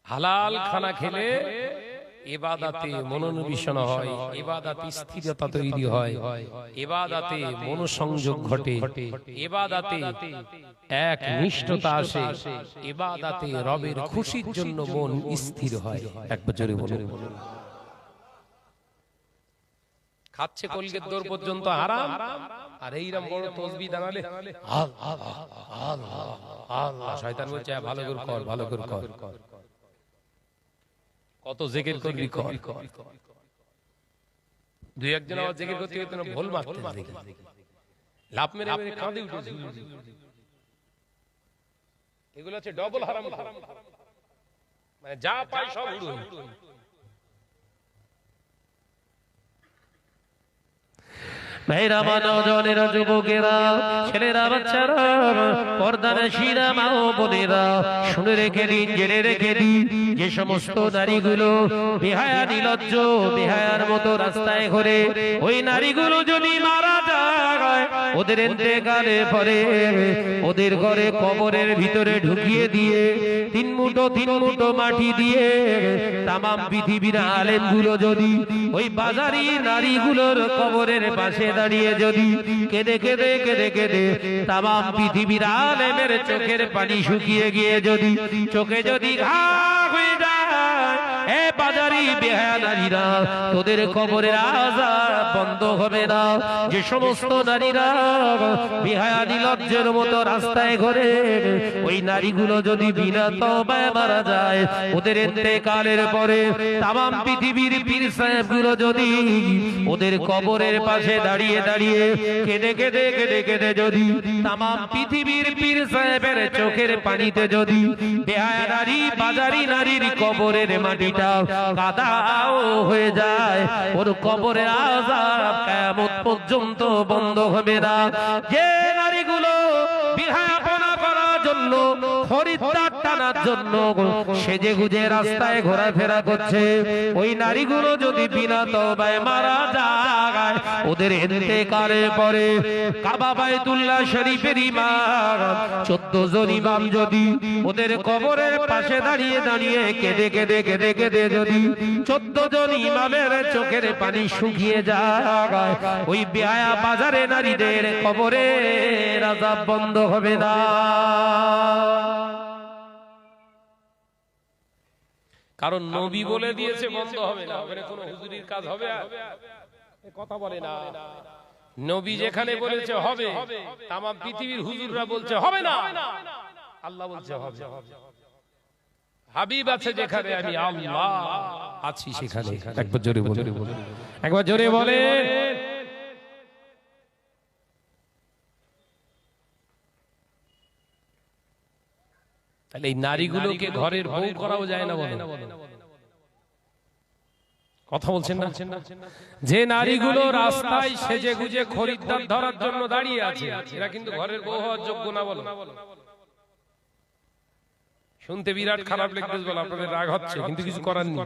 হালাল খানা খেলে ইবাদতে মনোনিবেশন হয়, ইবাদতে স্থিরতা তৈরি হয়, ইবাদতে মনোসংযোগ ঘটে, ইবাদতে এক নিষ্ঠতা আসে, ইবাদতে রবের খুশির জন্য মন স্থির হয়। একবার জোরে বলুন। খাচ্ছে কলগেট দৌড় পর্যন্ত আরাম, আর এইরকম বড় তসবিহ দাঁড়ালে আল্লাহ, শয়তান বলছে ভালো করে কর, ভালো করে কর, কত জিকির করবি কর। দুই একজন আবার জিকির করতে করতে না ভুল মারতে দেখি, লাভ মেরে মেরে কাঁদে উঠেছে। এগুলো হচ্ছে ডবল হারাম, মানে যা পায় সব উড়ো। ভাইরা, নওজওয়ানেরা, যুবকেরা, ছেলেরা, বাচ্চারা, পর্দানশীরা, মা ও বোনেরা, শুনে রেখে দিন, জেনে রেখে দিন, যে সমস্ত নারীগুলো বেহায়া, নির্লজ্জ, বেহায়ার মতো রাস্তায় ঘুরে, ওই নারীগুলো যদি মারা যায়, ওদের ইন্তেকালে পরে ওদের ঘরে কবরের ভিতরে ঢুকিয়ে দিয়ে তিন মুঠো মাটি দিয়ে তামাম পৃথিবীর আলেমগুলো যদি ওই বাজারি নারীগুলোর কবরের পাশে দাঁড়িয়ে যদি কেঁদে কেঁদে কেঁদে কেঁদে তামাম পৃথিবীর আলেমের চোখের পানি শুকিয়ে গিয়ে যদি চোখে যদি ঘা হয়ে যায়, এ বাজারি বেহায়া নারীরা, তোদের কবরের আযাব বন্ধ হবে না। যে সমস্ত নারীরা বেহায়া নির্লজ্জের মতো রাস্তায় ঘোরে, ওই নারীগুলো যদি বিনা তওবায় মারা যায়, ওদের ইন্তেকালের পরে তামাম পৃথিবীর পীর সাহেবগুলো যদি ওদের কবরের পাশে দাঁড়িয়ে দাঁড়িয়ে কেঁদে কেঁদে কেঁদে কেঁদে যদি তামাম পৃথিবীর পীর সাহেবের চোখের পানিতে যদি বেহায়া নারী, বাজারি নারীর কবরের মাটিটা কাদাও হয়ে যায়, ওর কবরের আযাব কিয়ামত পর্যন্ত বন্ধ হবে না। যে নারীগুলো বিহায়াপনা করার জন্য, খরিদ্দার টানার জন্য সেজে গুজে রাস্তায় ঘোরাফেরা করছে, ওই নারীগুলো যদি বিনা তওবায় মারা যায়, ওদের ইন্তেকালের পরে কাবা বাইতুল্লাহ শরীফের ইমাম 14 জন ইমাম যদি ওদের কবরের পাশে দাঁড়িয়ে দাঁড়িয়ে কেঁদে কেঁদে কেঁদে কেঁদে যদি 14 জন ইমামের চোখের পানি শুকিয়ে যায়, ওই বেহায়া বাজারে নারীদের কবরের আযাব বন্ধ হবে না। কারণ নবী বলে দিয়েছে বন্ধ হবে না, ওখানে কোনো হুজুরির কাজ হবে? কথা বলে না। নবী যেখানে বলেছে হবে, তামাম পৃথিবীর হুজুররা বলছে হবে না, আল্লাহ বলছে হবে। হাবিব আছে যেখানে, আমি আল্লাহ আছি সেখানে। একবার জোরে বলে, একবার জোরে বলে। তাহলে এই নারীগুলোকে ঘরের বউ করাও যায় না বলে? কথা বলছেন না? যে নারীগুলো রাস্তায় সেজে গুজে খরিদ্দার ধরার জন্য দাঁড়িয়ে আছে, এরা কিন্তু ঘরের বউ হওয়ার যোগ্য না বলো? শুনতে বিরাট খারাপ লাগতেছে, বলো আপনাদের রাগ হচ্ছে, কিন্তু কিছু করার নেই।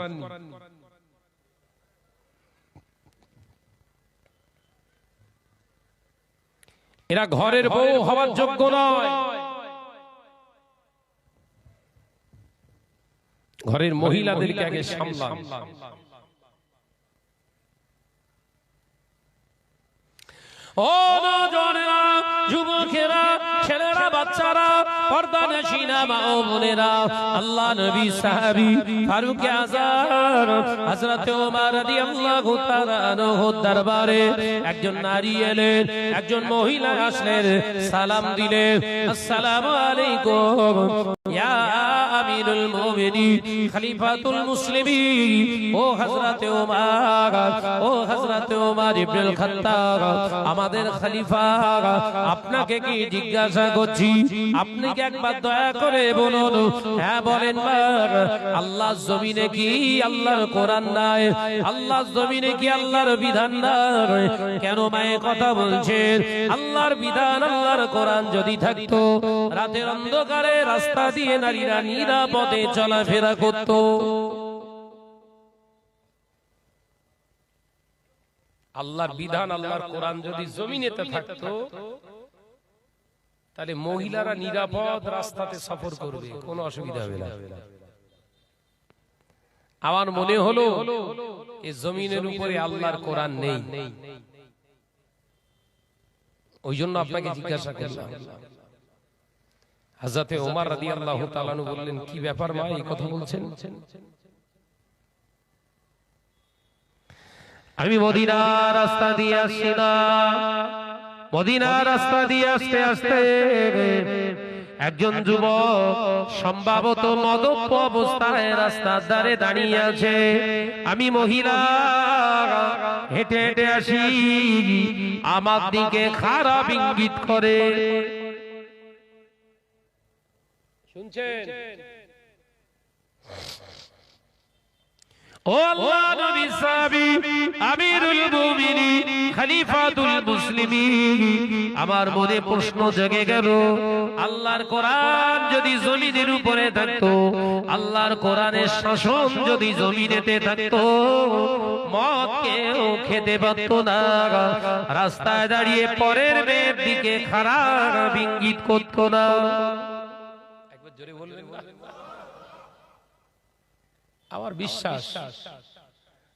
এরা ঘরের বউ হওয়ার যোগ্য নয়। ঘরের মহিলাদেরকে আগে সামলান। ও নওজওয়ানেরা, যুবকেরা, ছেলেরা, বাচ্চারা, পর্দানশীনা মা ও বোনেরা, আল্লাহ নবী সাহাবী ফারুক আযম হযরত ওমর রাদিয়াল্লাহু তাআলা আনহুর দরবারে একজন নারী এলেন, একজন মহিলা আসলেন, সালাম দিলেন, আসসালামু আলাইকুম ইয়া আমিরুল মুমিনিন, খলিফাতুল মুসলিমিন, ও হযরত ওমর, ও হযরত ওমর ইবনুল খাত্তাব, আমাদের খলিফা, আপনাকে কি জিজ্ঞাসা করছি, আপনি কি একবার দয়া করে বলুন, হ্যাঁ বলেন, আল্লাহর জমিনে কি আল্লাহর কোরআন নাই? আল্লাহর জমিনে কি আল্লাহর বিধান নাই? কেন মায়ে কথা বলছেন? আল্লাহর বিধান, আল্লাহর কোরআন যদি থাকতো, রাতের অন্ধকারে রাস্তা দিয়ে নারীরা নিরাপদে চলাফেরা করত। আল্লাহর বিধান, আল্লাহর কোরআন যদি জমিনেতে থাকতো, তাহলে মহিলারা নিরাপদ রাস্তাতে সফর করবে, কোনো অসুবিধা হবে না। আমার মনে হলো এই জমিনের উপরে আল্লাহর কোরআন নেই, ওই জন্য আপনাকে জিজ্ঞাসা করলাম। হযরতে ওমর রাদিয়াল্লাহু তাআলা আনহু বললেন, কি ব্যাপার মা, এই কথা বলছেন? আমি মদিনার রাস্তা দিয়ে আসছিলাম, মদিনার রাস্তা দিয়ে আসতে আসতে একজন যুবক সম্ভবত মদ্যপ অবস্থায় রাস্তার ধারে দাঁড়িয়ে আছে। আমি মহিলা হেঁটে হেঁটে আসি, আমার দিকে খারাপ ইঙ্গিত করে। শুনছেন? ও আল্লাহ নবী সাহাবী আমিরুল মুমিনিন খলিফাতুল মুসলিমিন, আমার মনে প্রশ্ন জেগে গেল, আল্লাহর কোরআন যদি জমিনের উপরে থাকতো, আল্লাহর কোরআনের শাসন যদি জমিনেতে থাকতো, মদ কেউ খেতে পারত না, রাস্তায় দাঁড়িয়ে পরের মেয়ের দিকে খারাপ ইঙ্গিত করত না। একবার জোরে বলবেন না? আমার বিশ্বাস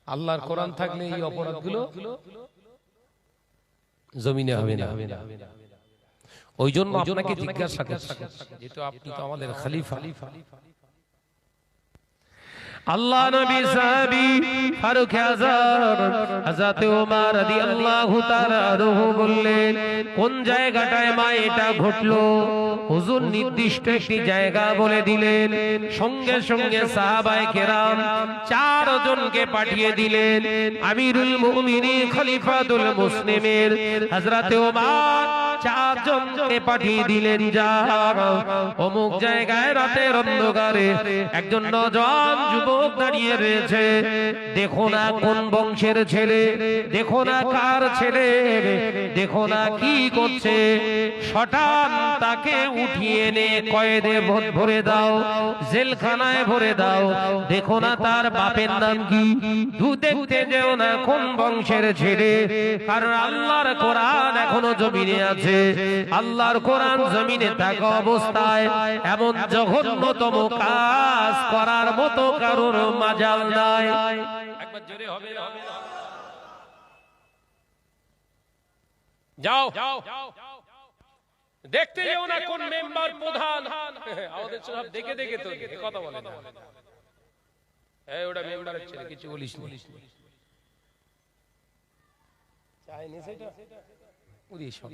আল্লাহর কোরআন থাকলে এই অপরাধগুলো জমিনে হবে না। ওই জন্য আপনাকে জিজ্ঞাসা করছি, যেহেতু আপনি তো আমাদের খলিফা। আল্লাহ নবী সাহাবী ফারুক আযম হযরত ওমর রাদিয়াল্লাহু তাআলা আনহু বললেন, কোন জায়গাটায় মা এটা ঘটলো? হুজুর নির্দিষ্ট একটি জায়গা বলে দিলেন। সঙ্গে সঙ্গে সাহাবায়ে কেরাম 4 জনকে পাঠিয়ে দিলেন। আমিরুল মুমিনিন খলিফাতুল মুসলিমের হযরত ওমর 4 জনকে পাঠিয়ে দিলেন, যাও অমুক জায়গায় রাতের অন্ধকারে একজন নওজোয়ান যুবক দাঁড়িয়ে রয়েছে, দেখো না কোন বংশের ছেলে, দেখো না কার ছেলে, দেখো না কি করছে, শটান তাকে উঠিয়ে এনে কয়েদে ভরে দাও, জেলখানায় ভরে দাও। দেখো না তার বাপের নাম কি, দু দেখতে যেও না কোন বংশের ছেলে, কারণ আল্লাহর কোরআন এখনো জমিনে আছে। আল্লাহর কোরআন জমিনে থাকা অবস্থায় এমন জঘন্যতম কাজ করার মতো কারোর মাজাল নাই। একবার জোরে হবে? যাও দেখতে যেও না কোন মেম্বার প্রধান, আমাদের সব দেখে দেখে তো কথা বলে না, এই ওটা মেম্বারের ছেলে, কিছু বলিস না, চাইনি সেটা ওরে সব।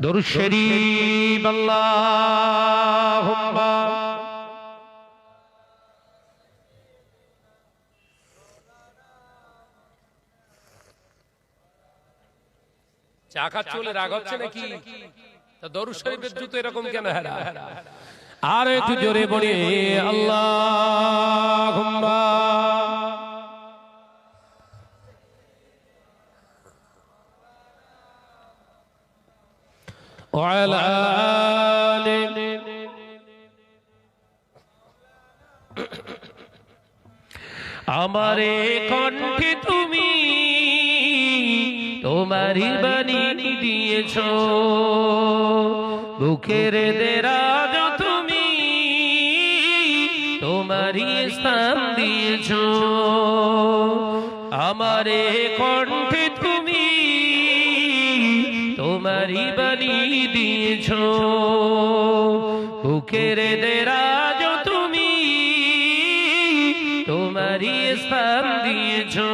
দরুদ শরীফ আল্লাহুম্মা চা খাচ্ছে বলে রাগ হচ্ছে নাকি? তা দরুদ শরীফের জুতো এরকম কেন? আর একটু জোরে বলি আল্লাহুম্মা ওয়ালা আলি। আমারে কণ্ঠে তুমি তোমারি বাণী দিয়েছো, বুকের দেরাজ তুমি তোমারি স্থান দিয়েছো। আমারে কণ্ঠে তুমি তোমারি বাণী দিয়েছো, বুকের দেরাজ তুমি তোমারি স্থান দিয়েছো।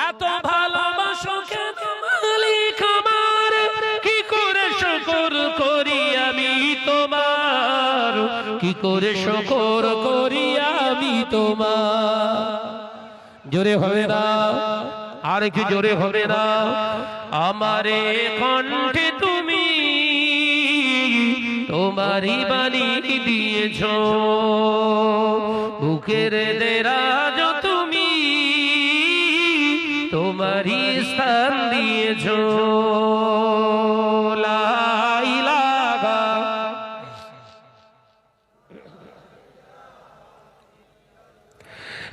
এত ভালোবাসো কেন মালিক আমার, কি করে শুকর করি আমি তোমার, কি করে শুকর করি আমি তোমার। জোরে হবে না? আর কি জোরে হবে না? আমারে কণ্ঠে তুমি তোমারি বাণী দিয়েছো, বুকের দেরাজ তুমি তোমারি স্থান দিয়েছো। লা ইলাহা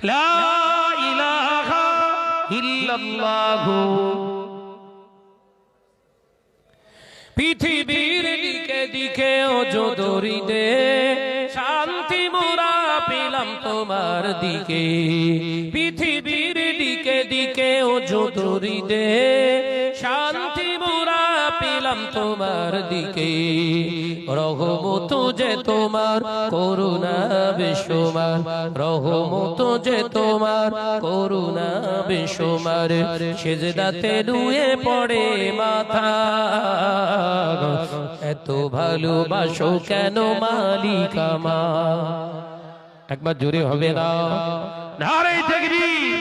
লা ইলাহা ইল্লাল্লাহু। পৃথিবীর দিকে দিকে ও যদরি দে শান্তি মোরা পেলাম তোমার দিকে পৃথিবীর দিকে দিকে ও যদুরিদে শান্তি মোরা পেলাম তোমার দিকে রহমত যে তোমার করুণা বেশুমার রহমত যে তোমার করুণা বেশুমার সেজদাতে নুয়ে পড়ে মাথা এত ভালোবাসো কেন মালিক আমার একবার জোরে হবে না নারে তাকবীর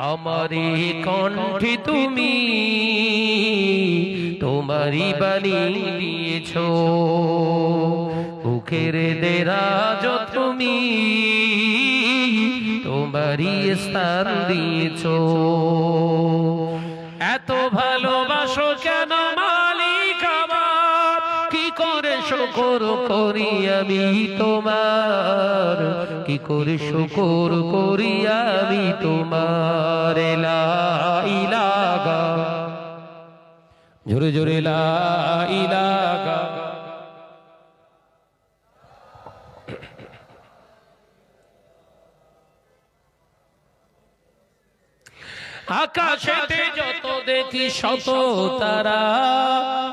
আমারি কণ্ঠে তুমি তোমারি বাণী দিয়েছো মুখের দেরাজ তুমি তোমারি স্থান দিয়েছো এত ভালোবাসো কেন মালিক আমার কি করে শুকর করি আমি তোমার কি করে শুকর করি আমি তোমার লা ইলাহা জোরে জোরে লা ইলাহা আকাশেতে যত দেখি শত তারা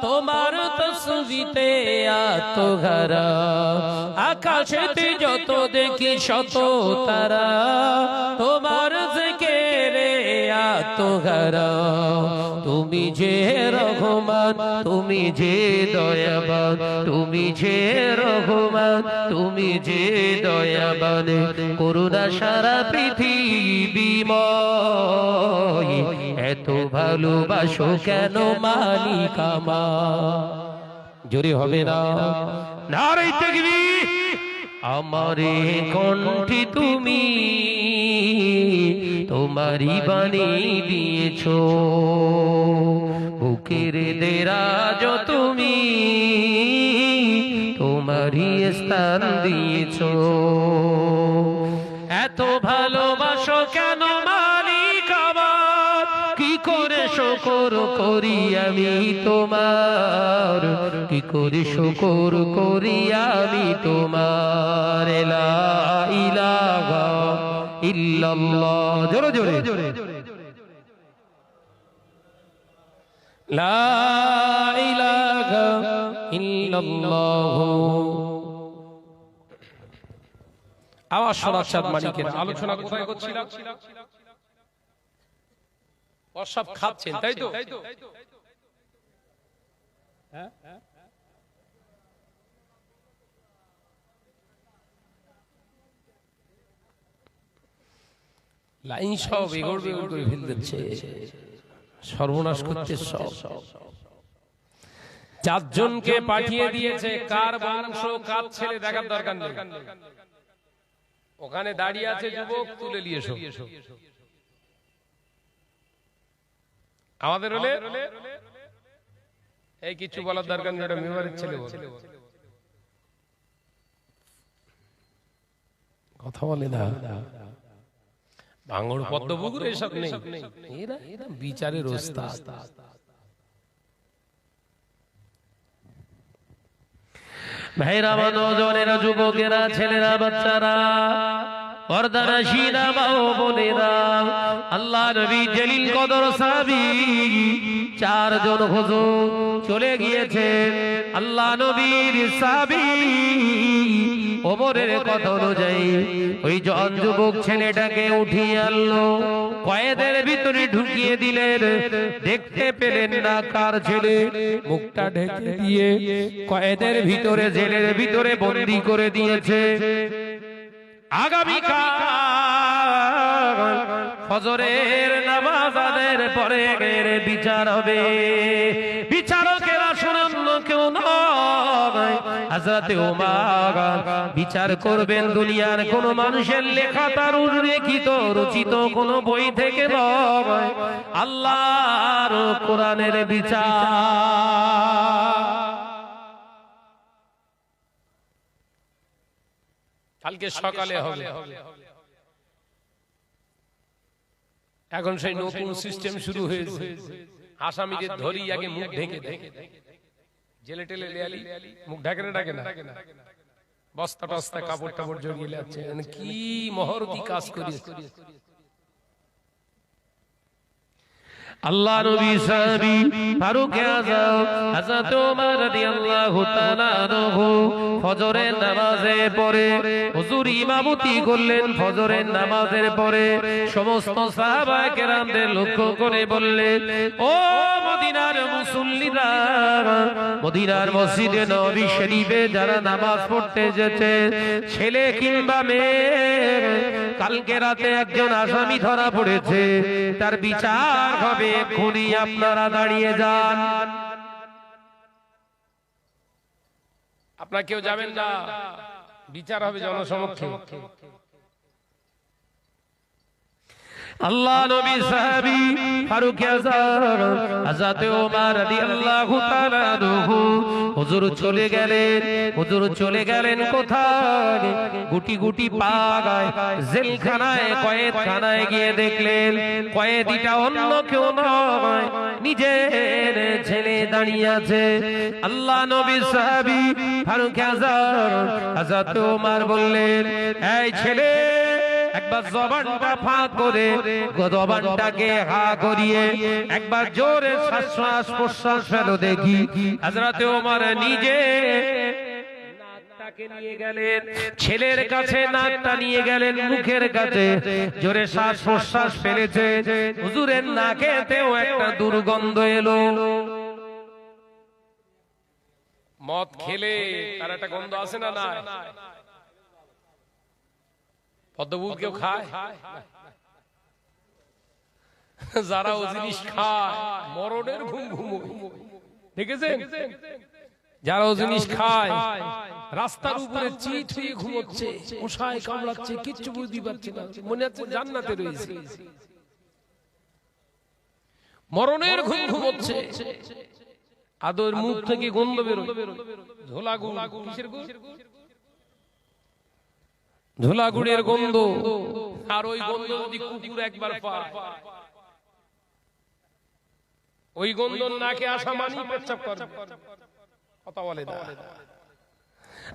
তোমার তসবিতে আত্মঘরা আকাশেতে যত দেখি শত তারা তোমার জিকিরে আত্মঘরা তুমি যে রহমান তুমি যে দয়াবান তুমি যে রহমান তুমি যে দয়াবান করুণা সারা পৃথিবীময় এত ভালোবাসো কেন মালিক আমার জোরে হবে না নারে তাকবীর আমারে কণ্ঠে তুমি তোমারি বাণী দিয়েছো বুকের দেরাজ তুমি তোমারি স্থান দিয়েছো এত ভালোবাসো কেন মালিক আমার কি করে শুকর করি আমি তোমার কি করে শুকর করি আমি তোমার লা ইলাহা ইল্লাল্লাহ জোরে জোরে লা ইলাহা ইল্লাল্লাহ আওয়াজ শোনাচ্ছেন মালিকের আলোচনা কোথায় করছিলাম সব খাচ্ছেন তাই তো লাইন সব এগোড় বেগড় করে ফেল দিচ্ছে সর্বনাশ করছে সব চারজনকে পাঠিয়ে দিয়েছে কার বংশ কার ছেলে দেখার দরকার নেই ওখানে দাঁড়িয়ে আছে যুবক তুলে নিয়ে এসো আমাদের হলে এই কিছু বলার দরকার নেই ওটা মেম্বারের ছেলে কথা বলে না ভাঙড় পদ্মপুকুর এসব নেই এরা বিচারের ওস্তাদ ভাইরা নজনেরা যুবকেরা ছেলেরা বাচ্চারা পর্দারা শিরা মা ও বোনেরা আল্লাহ নবী জলিল কদর সাহাবী চারজন হুজুর চলে গিয়েছেন আল্লাহ নবীর সাহাবী ওমরের কথা অনুযায়ী ওই জন যুবক ছেলেটাকে উঠিয়ে আনলো কয়েদের ভিতরে ঢুকিয়ে দিলেন দেখতে পেলেন না কার ছেলে মুখটা ঢেকে দিয়ে কয়েদের ভিতরে জেলের ভিতরে বন্দী করে দিয়েছে আগামীকাল ফজরের নামাজ আদায়ের পরে এর বিচার হবে বিচারকেরা শোনান কেউ নয় হযরতে ওমর বিচার করবেন দুনিয়ার কোন মানুষের লেখা তার উল্লেখিত রচিত কোন বই থেকে নয় আল্লাহর কোরআনের বিচার কালকে সকালে হবে এখন সেই নতুন সিস্টেম শুরু হয়েছে আসামিদের ধরি আগে মুখ ঢেকে দেয় জেলে টেলে লেয়ালি মুখ ঢাকে না বস্তা টস্তা কাপড় টাপড় জড়িয়ে যাচ্ছে, কি মহরতি কাজ করিয়েছে। আল্লাহ নবী সাহাবী ফারুক আযম হযরত ওমর রাদিয়াল্লাহু তাআলা আনহু ফজরের নামাজে পড়ে হুজুর ইমামতি করলেন। ফজরের নামাজের পরে সমস্ত সাহাবায়ে কেরামদের লক্ষ্য করে বললেন, ও মদিনার মুসল্লিরা, মদিনার মসজিদে নববী শরীফে যারা নামাজ পড়তে যেতে, ছেলে কিংবা মেয়ে, কালকে রাতে একজন আসামি ধরা পড়েছে, তার বিচার হবে, এক্ষুনি আপনারা দাঁড়িয়ে যান। আপনারা কেউ যাবেন না, বিচার হবে জনসমক্ষে। আল্লাহ নবী সাহাবী ফারুক আযম হযরত ওমর রাদিয়াল্লাহু তাআলা আনহু হুজুর চলে গেলেন। হুজুর চলে গেলেন কোথায়? গুটি গুটি পা গায় জেলখানায়, কয়েদখানায় গিয়ে দেখলেন কয়েদিটা অন্য কেউ নয়, নিজের ছেলে দাঁড়িয়ে আছে। আল্লাহ নবী সাহাবী ফারুক আযম হযরত ওমর বললেন, এই ছেলে, একবার জবানটা ফাঁক করে, জবানটাকে হা করিয়ে একবার জোরে শ্বাস প্রশ্বাস ফেলো দেখি। হযরত ওমর নিজে নাকটাকে নিয়ে গেলেন ছেলের কাছে, নাকটা নিয়ে গেলেন মুখের কাছে, জোরে শ্বাস প্রশ্বাস ফেলেছে। হুজুরের নাকেতেও একটা দুর্গন্ধ এলো। মদ খেলে তার একটা গন্ধ আছে না? না, পদ্মফুল কেউ খায়? যারা ও জিনিস খায় মরণের ঘুম ঘুমোয়, দেখেছেন? যারা ও জিনিস খায় রাস্তার উপরে চিত হয়ে ঘুমোচ্ছে, মশায় কামড়াচ্ছে, কিচ্ছু বুঝতে পারছে না, মনে হচ্ছে জান্নাতে রয়েছে। মরণের ঘুম ঘুমোচ্ছে, আদর মুখ থেকে গন্ধ বেরোয়, ঝোলা গুড়, কিসের গুড়? ঝোলা গুড়ের গন্ধ। আর ওই গন্ধ যদি কুকুর একবার পায়, ওই গন্ধ নাকে আসা মানি পেচ্ছাপ করবে, কথা বলে না।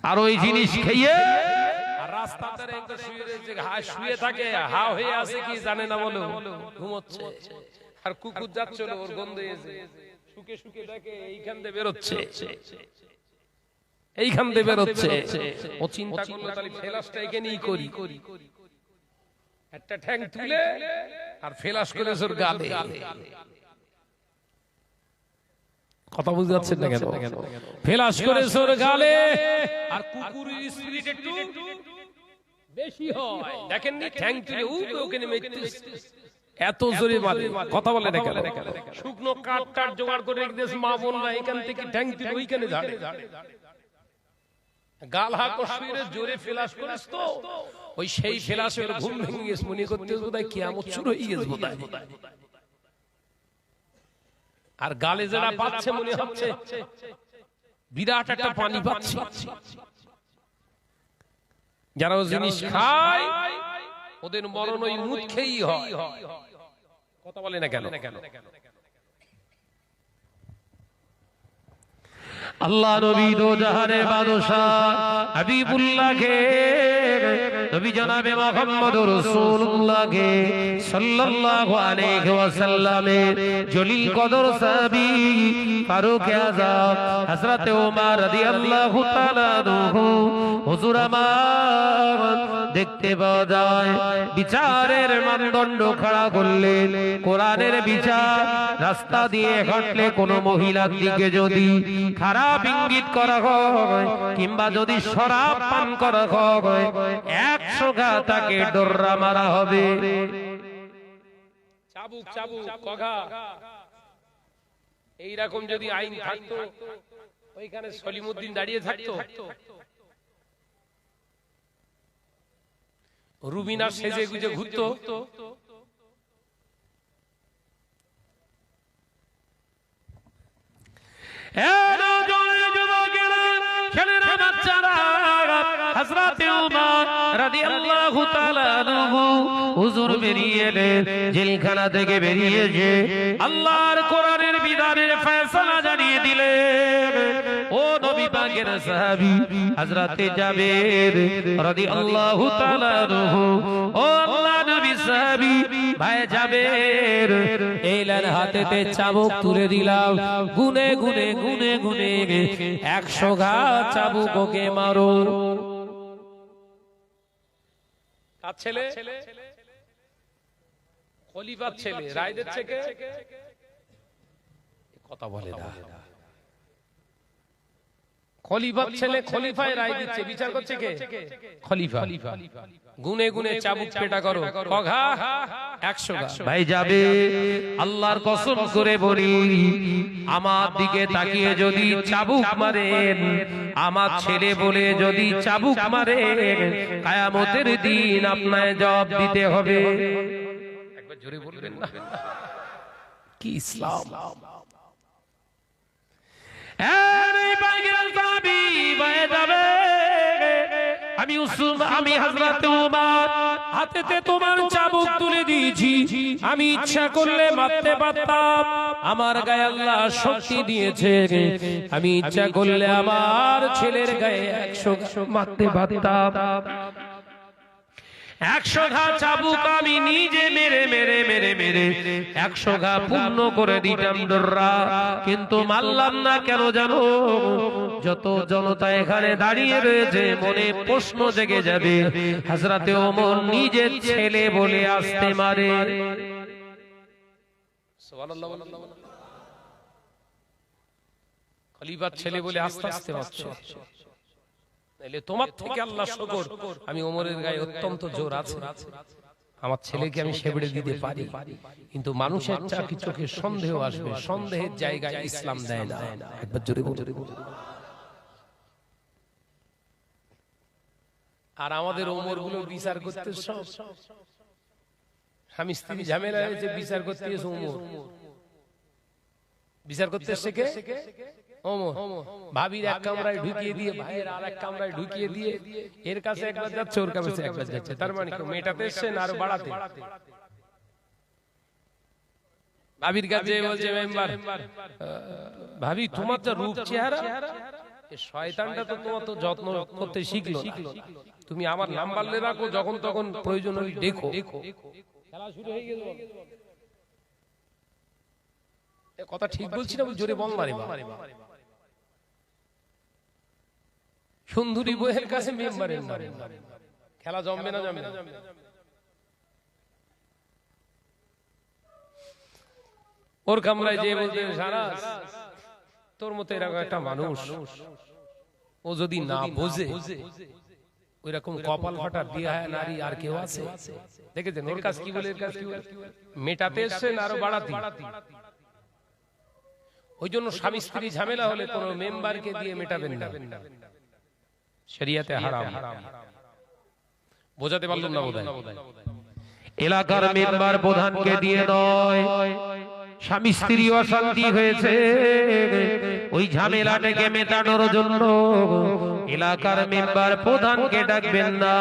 আর ওই জিনিস খেয়ে আর রাস্তাতে একটা শুয়ে রয়েছে, শুয়ে থাকে, হা হয়ে আছে কি জানে না, বলো ঘুমোচ্ছে। আর কুকুর যাচ্ছিল, ওর গন্ধ এসে শুকে শুকে দেখে এইখান দিয়ে বেরোচ্ছে, এইখান দিয়ে বেরোচ্ছে। ও চিন্তা করলো তাহলে ফেলাসটা এখানেই করি, একটা ঠ্যাং তুলে আর ফেলাস করে ওর গালে। কথা বুঝতে পারছেন না কেন? ফেলাস করে ওর গালে। আর কুকুরের স্পিরিট একটু বেশি হয়, দেখেননি? ঠ্যাং তুলে ওখানে মেরতেছে, এত জোরে মারে, কথা বলে না কেন? শুকনো কাঠ টাট জোগাড় করে রেখে দিয়েছে মা বোনরা, এখান থেকে ঠ্যাং তুলে ওইখানে ঝাড়ে। গাল হাক শুয়ে জোরে ফেলাস করিস তো, ওই সেই ফেলাসের ঘুম ভেঙে গেছে, মনে করতে বোধহয় কিয়ামত শুরু হয়ে গেছে বোধহয়। আর গালে যারা পাচ্ছে মনে হচ্ছে বিরাট একটা পানি পাচ্ছে। যারা ওই জিনিস খায় ওদের মরণ ওই মুখ খেয়েই হয়, কথা বলে না কেন? আল্লাহ নবী দো জাহানের বাদশা হাবিবুল্লাহকে, নবী জনাবে মুহাম্মদুর রাসূলুল্লাহকে সাল্লাল্লাহু আলাইহি ওয়াসাল্লামের জলিল কদর সাহাবী ফারুক আযম হযরত ওমর রাদিয়াল্লাহু তাআলা আনহু হুজুর আমার দেখতে পাওয়া যায় বিচারের মানদণ্ড খাড়া করলেন। কোরআনের বিচার, রাস্তা দিয়ে হাঁটলে কোন মহিলার দিকে যদি খারাপ ইঙ্গিত করা হয় কিংবা যদি শরাব পান করা হয়, 100 ঘা তাকে ডোররা মারা হবে। চাবুক চাবুক কঘা, এইরকম যদি আইন থাকতো, ওইখানে সলিমউদ্দিন দাঁড়িয়ে থাকতো, রুবিনা সেজে গুজে ঘুরতো। ছেলেরা বাচ্চারা হযরত ওমর রাদিয়াল্লাহু তাআলা আনহু হুজুর বেরিয়ে এলেন জেলখানা থেকে বেরিয়ে এসে আল্লাহর কোরআনের বিধানের ফয়সালা জানিয়ে দিলেন। ও নবী পাকের সাহাবী হযরতে জাবের রাদিয়াল্লাহু তাআলা আনহু, ও আল্লাহ নবী সাহাবী ভাই জাবের, এইলেন হাতেতে চাবুক তুলে দিলাম, গুনে গুনে গুনে গুনে 100 ঘা চাবুক ওকে মারো। কার ছেলে? খলিফার ছেলে। রায় দিচ্ছে কে? কথা বলে না। খলিফার ছেলে খলিফায় রায় দিচ্ছে, বিচার করছে কে? খলিফা। গুনে গুনে চাবুক পেটা করো। কঘা? 100 ঘা। ভাই যাবে আল্লাহর কসম করে বলি, আমার দিকে তাকিয়ে যদি চাবুক মারেন, আমার ছেলে বলে যদি চাবুক মারেন, কিয়ামতের দিন আপনাকে জবাব দিতে হবে। একবার জোরে বলবেন না? কি ইসলাম! আমি হযরতে ওমর হাতেতে তোমার চাবুক তুলে দিয়েছি, আমি ইচ্ছা করলে মারতে পারতাম, আমার গায়ে আল্লাহ শক্তি দিয়েছে, আমি ইচ্ছা করলে আমার ছেলের গায়ে 100 মারতে পারতাম। 100 ঘা চাবুক আমি নিজে মেরে মেরে মেরে মেরে 100 ঘা পূর্ণ করে দিতাম ডররা, কিন্তু মারলাম না। কেন জানো? যত জনতা এখানে দাঁড়িয়ে রয়েছে মনে প্রশ্ন জেগে যাবে, হযরতে ওমর নিজের ছেলে বলে আসতে মারে। সুবহানাল্লাহ। খলিফার ছেলে বলে আস্তে আস্তে মারছে। তাহলে তোমার থেকে আল্লাহ শুকর, আমি ওমরের গায়ে অত্যন্ত জোর আছে, আমার ছেলেকে আমি সেবড়ে দিতে পারি। কিন্তু মানুষের চাকি চোখে সন্দেহ আসবে, সন্দেহের জায়গায় ইসলাম দেয় না। একবার জোরে বলুন। আর আমাদের ওমর গুলো বিচার করতে সব স্বামী স্ত্রী ঝামেলা হয়েছে, বিচার করতে এসে ওমর বিচার করতে এসে কে? ওমর। ভাবির এক কামরায় ঢুকিয়ে দিয়ে ভাইয়ের আর এক কামরায় ঢুকিয়ে দিয়ে এর কাছে একবার যাচ্ছে, ওর কাছে একবার যাচ্ছে। তার মানে কি মেটাতে এসছে না আরো বাড়াতে? ভাবির কাছে বলছে মেম্বার, ভাবি তোমার যা রূপ চেহারা, শয়তানটা তো তোমার তো যত্ন করতে শিখলো না। তুমি আমার নাম্বার লে রাখো, যখন তখন প্রয়োজন হলে দেখো। খেলা শুরু হয়ে গেল। কথা ঠিক বলছি না? জোরে বল না রে বাবা। সুন্দরী বইয়ের কাছে মেম্বারের নাম, খেলা জমবে না? জমবে না। ওর কামরায় যে বলতে সারা তোর মতো এরকম একটা মানুষ, ও যদি না বোঝে ওইরকম কপাল ফাটা বিয়ে নারী আর কেউ আছে? দেখেছেন ওর কাছে কি বলে? এর কাছে কি বলে? মেটাতে এসছে না আরো বাড়াতে? ওই জন্য স্বামী স্ত্রী ঝামেলা হলে কোন মেম্বারকে দিয়ে মেটাবেন না, শরিয়াতে হারাম। বোঝাতে পারলাম না বোধহয়? এলাকার মেম্বার প্রধানকে দিয়ে নয়, স্বামী স্ত্রী অশান্তি হয়েছে, ওই ঝামেলাটাকে মেটানোর জন্য এলাকার মেম্বার প্রধানকে ডাকবেন না,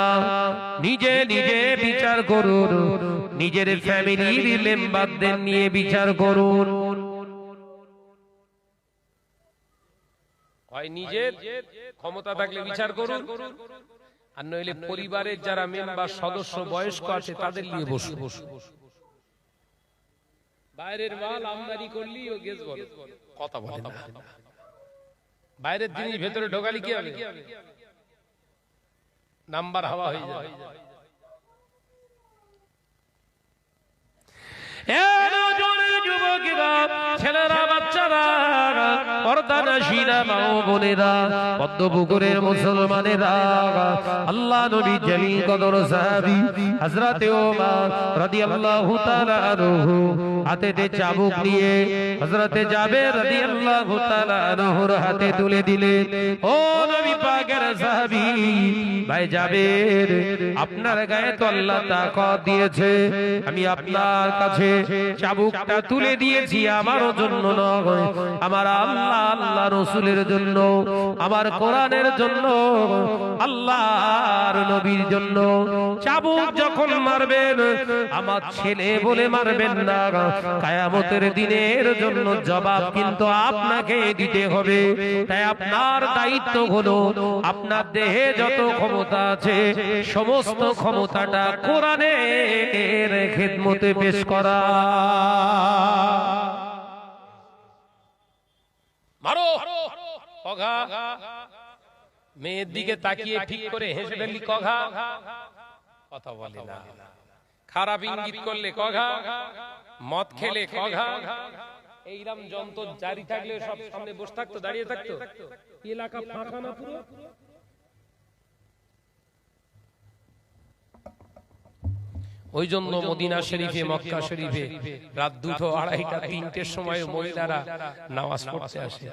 নিজে নিজে বিচার করুন, নিজের ফ্যামিলির মেম্বারদের নিয়ে বিচার করুন। হয় নিজের ক্ষমতা থাকলে বিচার করুন, আর নইলে পরিবারের যারা মেম্বার সদস্য বয়স্ক আছে তাদের নিয়ে বসুন। বাইরের মাল আমদানি করলি ও গেস বল, কথা বলে না। বাইরের জিনিস ভেতরে ঢোকালি কি হবে? নাম্বার হাওয়া হয়ে যাবে। ছেলেরা বাচ্চারা পর্দানশীরা মা ও বোনেরা পদ্মপুকুরের মুসলমানেরা আল্লাহ নবী জলিল কদর সাহাবী হযরতে ওমর রাদিয়াল্লাহু তাআলা আনহু হাতেতে চাবুক নিয়ে হযরতে জাবের রাদিয়াল্লাহু তাআলা আনহুর হাতে তুলে দিলেন। ও নবী পাকের সাহাবী ভাই জাবের, আপনার গায়ে তো আল্লাহ তাকত দিয়েছে, আমি আপনার কাছে চাবুকটা তুলে দিয়েছি আমার জন্য নয়, আমার আল্লাহ রাসূলের জন্য, আমার কোরআনের জন্য, আল্লাহর নবীর জন্য। চাবুক যখন মারবেন আমার ছেলে বলে মারবেন না, কিয়ামতের দিনের জন্য জবাব কিন্তু আপনাকে দিতে হবে। তাই আপনার দায়িত্ব হলো আপনার দেহে যত ক্ষমতা আছে সমস্ত ক্ষমতাটা কোরআনের খিদমতে পেশ করা। মারো কঘা, মেয়ের দিকে তাকিয়ে ঠিক করে হেসে ফেললি কঘা, কথা বলে না। খারাপ ইঙ্গিত করলে কঘা, মদ খেলে কঘা, এইরকম যন্ত্র জারি থাকলে সব সামনে বসে থাকতো, দাঁড়িয়ে থাকতো, এলাকা ফাঁকা না পুরো। ওই জন্য মদিনা শরীফে, মক্কা শরীফে রাত 2টো, 2:30টা, 3টের সময় মহিলারা নামাজ পড়তে আসে,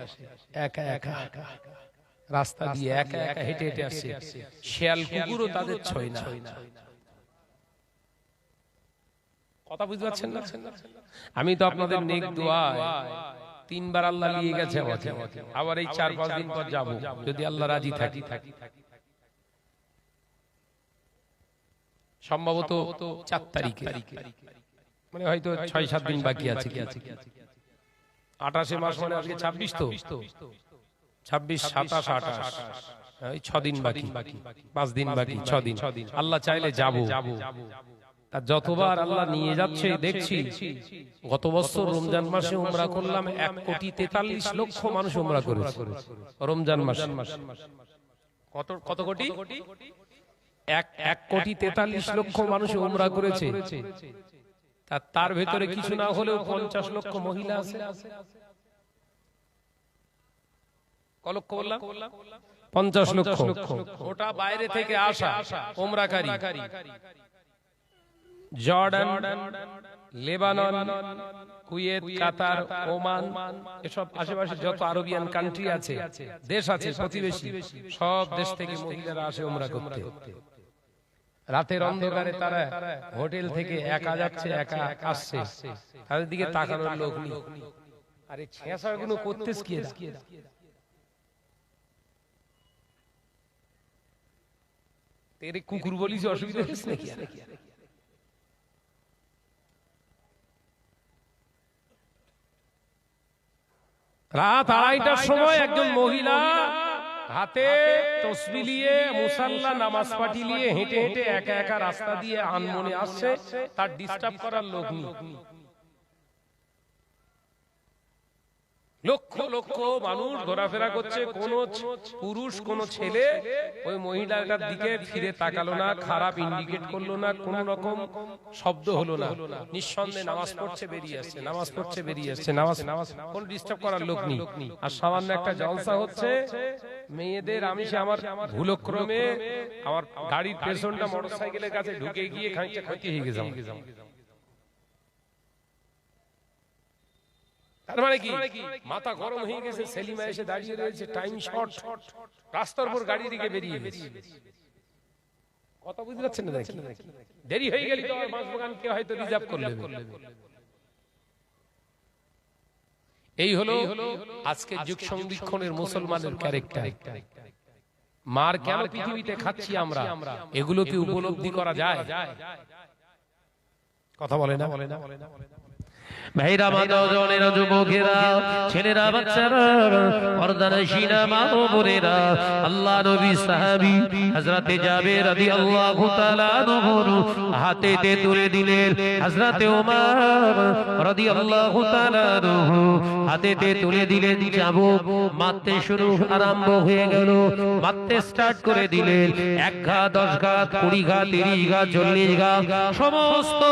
একা একা রাস্তা দিয়ে একা একা হেঁটে হেঁটে আসে, শিয়াল কুকুরও তাদের ছয় না। কথা বুঝতে পারছেন না? আমি তো আপনাদের নেক দোয়া 3বার আল্লাহ নিয়ে গেছে আমাকে, আবার এই 4-5 দিন পর যাব যদি আল্লাহ রাজি থাকি। সম্ভবত 4 তারিখে, মানে হয়তো 6-7 দিন বাকি আছে। 28 মাস মানে আজকে 26, তো 26, 27, 28, এই 6 দিন বাকি, 5 দিন বাকি, 6 দিন। আল্লাহ চাইলে যাব। আর যতবার আল্লাহ নিয়ে যাচ্ছে দেখছি, গত বছর রমজান মাসে উমরা করলাম, 1,43,00,000 মানুষ উমরা করেছে রমজান মাসে। কত কোটি? 1,43,00,000 মানুষ উমরা করেছে। তার ভেতরে কিছু না হলেও 50 লক্ষ মহিলা আছে। কলক্ষ বললাম 50 লক্ষ। ওটা বাইরে থেকে আসা উমরাকারী। জর্ডান, লেবানন, কুয়েত, কাতার, ওমান, এসব আশেপাশে যত আরবিয়ান কান্ট্রি আছে, দেশ আছে প্রতিবেশী, সব দেশ থেকে মহিলারা আসে উমরা করতে। রাতের অন্ধকারে তারা হোটেল থেকে একা যাচ্ছে, একা আসছে, তাদের দিকে তাকানোর লোক নেই। আরে ছেঁচাগুলো করতেছ কি? তেরে কুকুর বলিস, অসুবিধা হচ্ছে নাকি? রাত 2:30টার সময় একজন মহিলা হাতে তসবিহ নিয়ে, মুসাল্লা নামাজ পাঠি নিয়ে হেঁটে হেঁটে একা একা রাস্তা দিয়ে আনমনে আসছে, তার ডিস্টার্ব করার লোক নেই। লক্ষ লক্ষ মানুষ ঘোরাফেরা করছে, কোন পুরুষ কোন ছেলে ওই মহিলাটার দিকে ফিরে তাকালো না, খারাপ ইন্ডিকেট করলো না, কোন রকম শব্দ হলো না। নিঃসন্দেহে নামাজ পড়ছে, বেরিয়ে আসছে, নামাজ পড়ছে, বেরিয়ে আসছে, নামাজ, কোন ডিস্টার্ব করার লোক নেই। আর সামান্য একটা জলসা হচ্ছে মেয়েদের। আমি আমার ভুলক্রমে আমার গাড়ির পেছনটা মোটরসাইকেলের কাছে ঢুকে গিয়ে খানিকটা ক্ষতি হয়ে গেছে। তার মানে কি, মাথা গরম হয়ে গেছে, সেলিমা এসে দাঁড়িয়ে রয়েছে, টাইম শর্ট, রাস্তার উপর গাড়ি দিকে বেরিয়ে গেছে। কথা বুঝতে পারছেন না? দেরি হয়ে গেলে তো বাসবাগানকে হয়তো রিজার্ভ করে নেবে। এই হলো আজকে যুগ সংরক্ষণের মুসলমানের ক্যারেক্টার। মার কেন পৃথিবীতে খাচ্ছি আমরা, এগুলো কি উপলব্ধি করা যায়? কথা বলে না? ভাইরা, মানবজনেরা, যুবকেরা, ছেলেরা, বাচ্চারা, পর্দানশীনা মা ও বোনেরা, আল্লাহ নবী সাহাবী হযরতে জাবের রাদিয়াল্লাহু তাআলা আনহুর হাতেতে তুলে দিলেন। হযরতে ওমর রাদিয়াল্লাহু তাআলা আনহু হাতেতে তুলে দিলেন। চাবুক মারতে শুরু আরম্ভ হয়ে গেল, মারতে স্টার্ট করে দিলেন। 1 ঘা, 10 ঘা, 20 ঘা, 30 ঘা, 40 ঘা, সমস্ত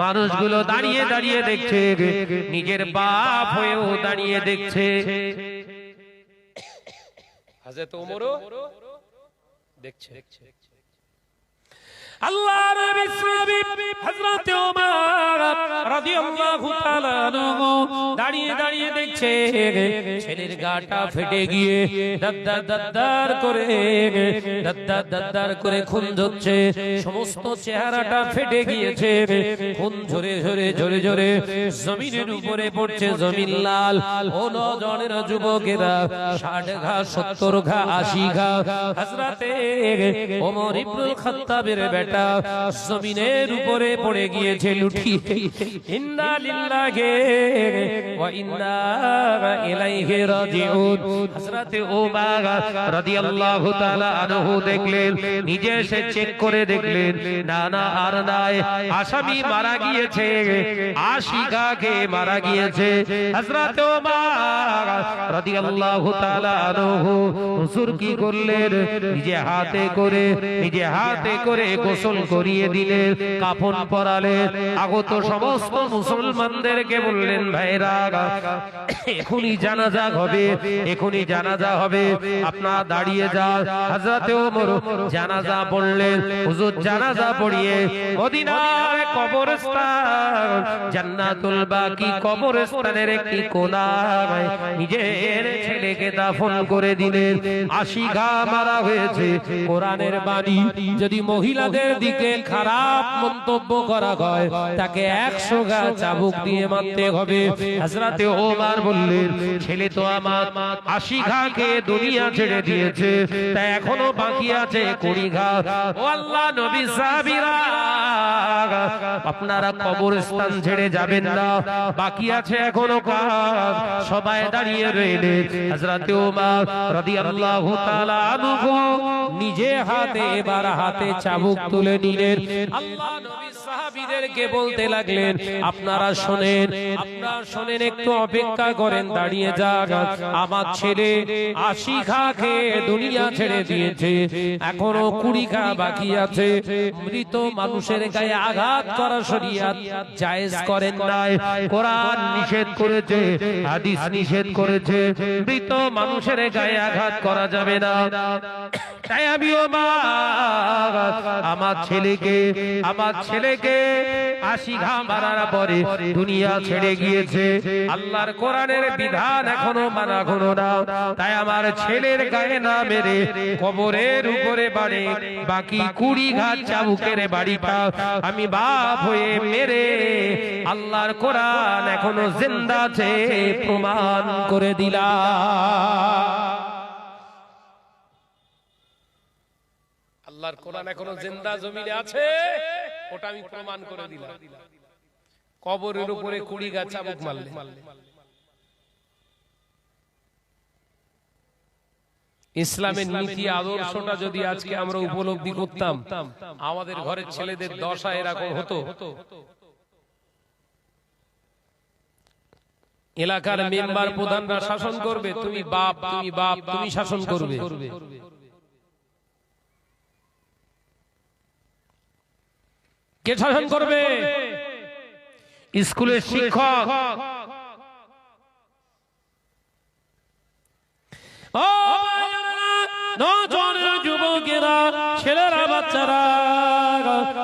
মানুষগুলো দাঁড়িয়ে দাঁড়িয়ে দেখছে, নিজের বাপ হয়েও দাঁড়িয়ে দেখছে। হযরত ওমরও দেখছে। আল্লাহর নবী সাহাবী হযরত ওমর রাদিয়াল্লাহু তাআলা আনহু দাঁড়িয়ে দাঁড়িয়ে দেখছে ছেলের গাটা ফেটে গিয়ে দাদ্দার করে খুন ঝরছে, সমস্ত চেহারাটা ফেটে গিয়েছে, খুন ঝরে ঝরে ঝরে ঝরে জমিনের উপরে পড়ছে, জমিন লাল। ও নজনের যুবকেরা, 60 ঘা 70 ঘা 80 ঘা হযরতে ওমর ইবনুল খাত্তাবের বেটা জমিনের উপরে পড়ে গিয়েছে লুটিয়ে। ইন্না লিল্লাহি ওয়া ইন্না ইলাইহি রাজিউন। হযরতে ওমর রাদিয়াল্লাহু তাআলা আনহু দেখলেন, নিজে এসে চেক করে দেখলেন, না না আর নাই, আসামি মারা গিয়েছে, আশিকাকে মারা গিয়েছে। হযরতে ওমর রাদিয়াল্লাহু তাআলা আনহু হুজুর কি করলেন, নিজে হাতে করে গোসল করিয়ে দিলেন, কাফন পরালেন, আগত সমস্ত মুসলমানদেরকে বললেন, ভাইরা এখনই জানাজা হবে, আপনারা দাঁড়িয়ে যান। হযরতে ওমর জানাজা পড়লেন। হুজুর জানাজা পড়িয়ে মদিনার কবরস্থান জান্নাতুল বাকি কবরস্থানের একটি কোণায় নিজের ছেলেকে দাফন করে দিলেন। 80 ঘা মারা হয়েছে। কোরআনের বাণী, যদি মহিলাদের দিকে খারাপ মন্তব্য করা হয় তাকে 100 ঘা চাবুক দিয়ে মারতে হবে। হযরতে ওমর বললেন, ছেলে তো আমার 80 ঘা কে দুনিয়া ছেড়ে দিয়েছে, তাই এখনো বাকি আছে 20 ঘা। ও আল্লাহ নবী সাহাবীরা, আপনারা কবরস্থান ছেড়ে যাবেন না, বাকি আছে এখনো কাজ। সবাই দাঁড়িয়ে রইলেন। হযরতে ওমর রাদিয়াল্লাহু তাআলা আনহু নিজে হাতে চাবুক তুলে নিলেন। আল্লাহ নবী সাহাবীদেরকে বলতে লাগলেন, আপনারা শোনেন, একটু অপেক্ষা করেন, দাঁড়িয়ে যান। আমার ছেলে 80 ঘা খেয়ে দুনিয়া ছেড়ে দিয়েছে, এখনো 20 ঘা বাকি আছে। মৃত মানুষের গায়ে আঘাত করা শরীয়ত জায়েজ করেন নাই, কোরআন নিষেধ করেছে, হাদিস নিষেধ করেছে, মৃত মানুষের গায়ে আঘাত করা যাবে না। তাই আমিও আমার ছেলেকে 80 ঘা মারার পরে দুনিয়া ছেড়ে গিয়েছে, আল্লাহর কোরআনের বিধান এখনো মানা হলো না। তাই আমার ছেলের গায়ে না মেরে কবরের উপরে বাড়ি বাকি 20 ঘা চাবুকের বাড়িটা আমি বাপ হয়ে মেরে আল্লাহর কোরআন এখনো জিন্দা আছে প্রমাণ করে দিলাম। আল্লাহর কোরআন এখনো জিন্দা জমিনে আছে, ওটা আমি প্রমাণ করে দিলাম। কবরের উপরে 20 ঘা চাবুক মারলে। ইসলামের নীতি আদর্শটা যদি আজকে আমরা উপলব্ধি করতাম, আমাদের ঘরের ছেলেদের দশা এরকম হতো। এলাকার মেম্বার প্রধানরা শাসন করবে, তুমি বাপ তুমি শাসন করবে। কে শাসন করবে? স্কুলের শিক্ষক। ও নজনের যুবকেরা, ছেলেরা, বাচ্চারা,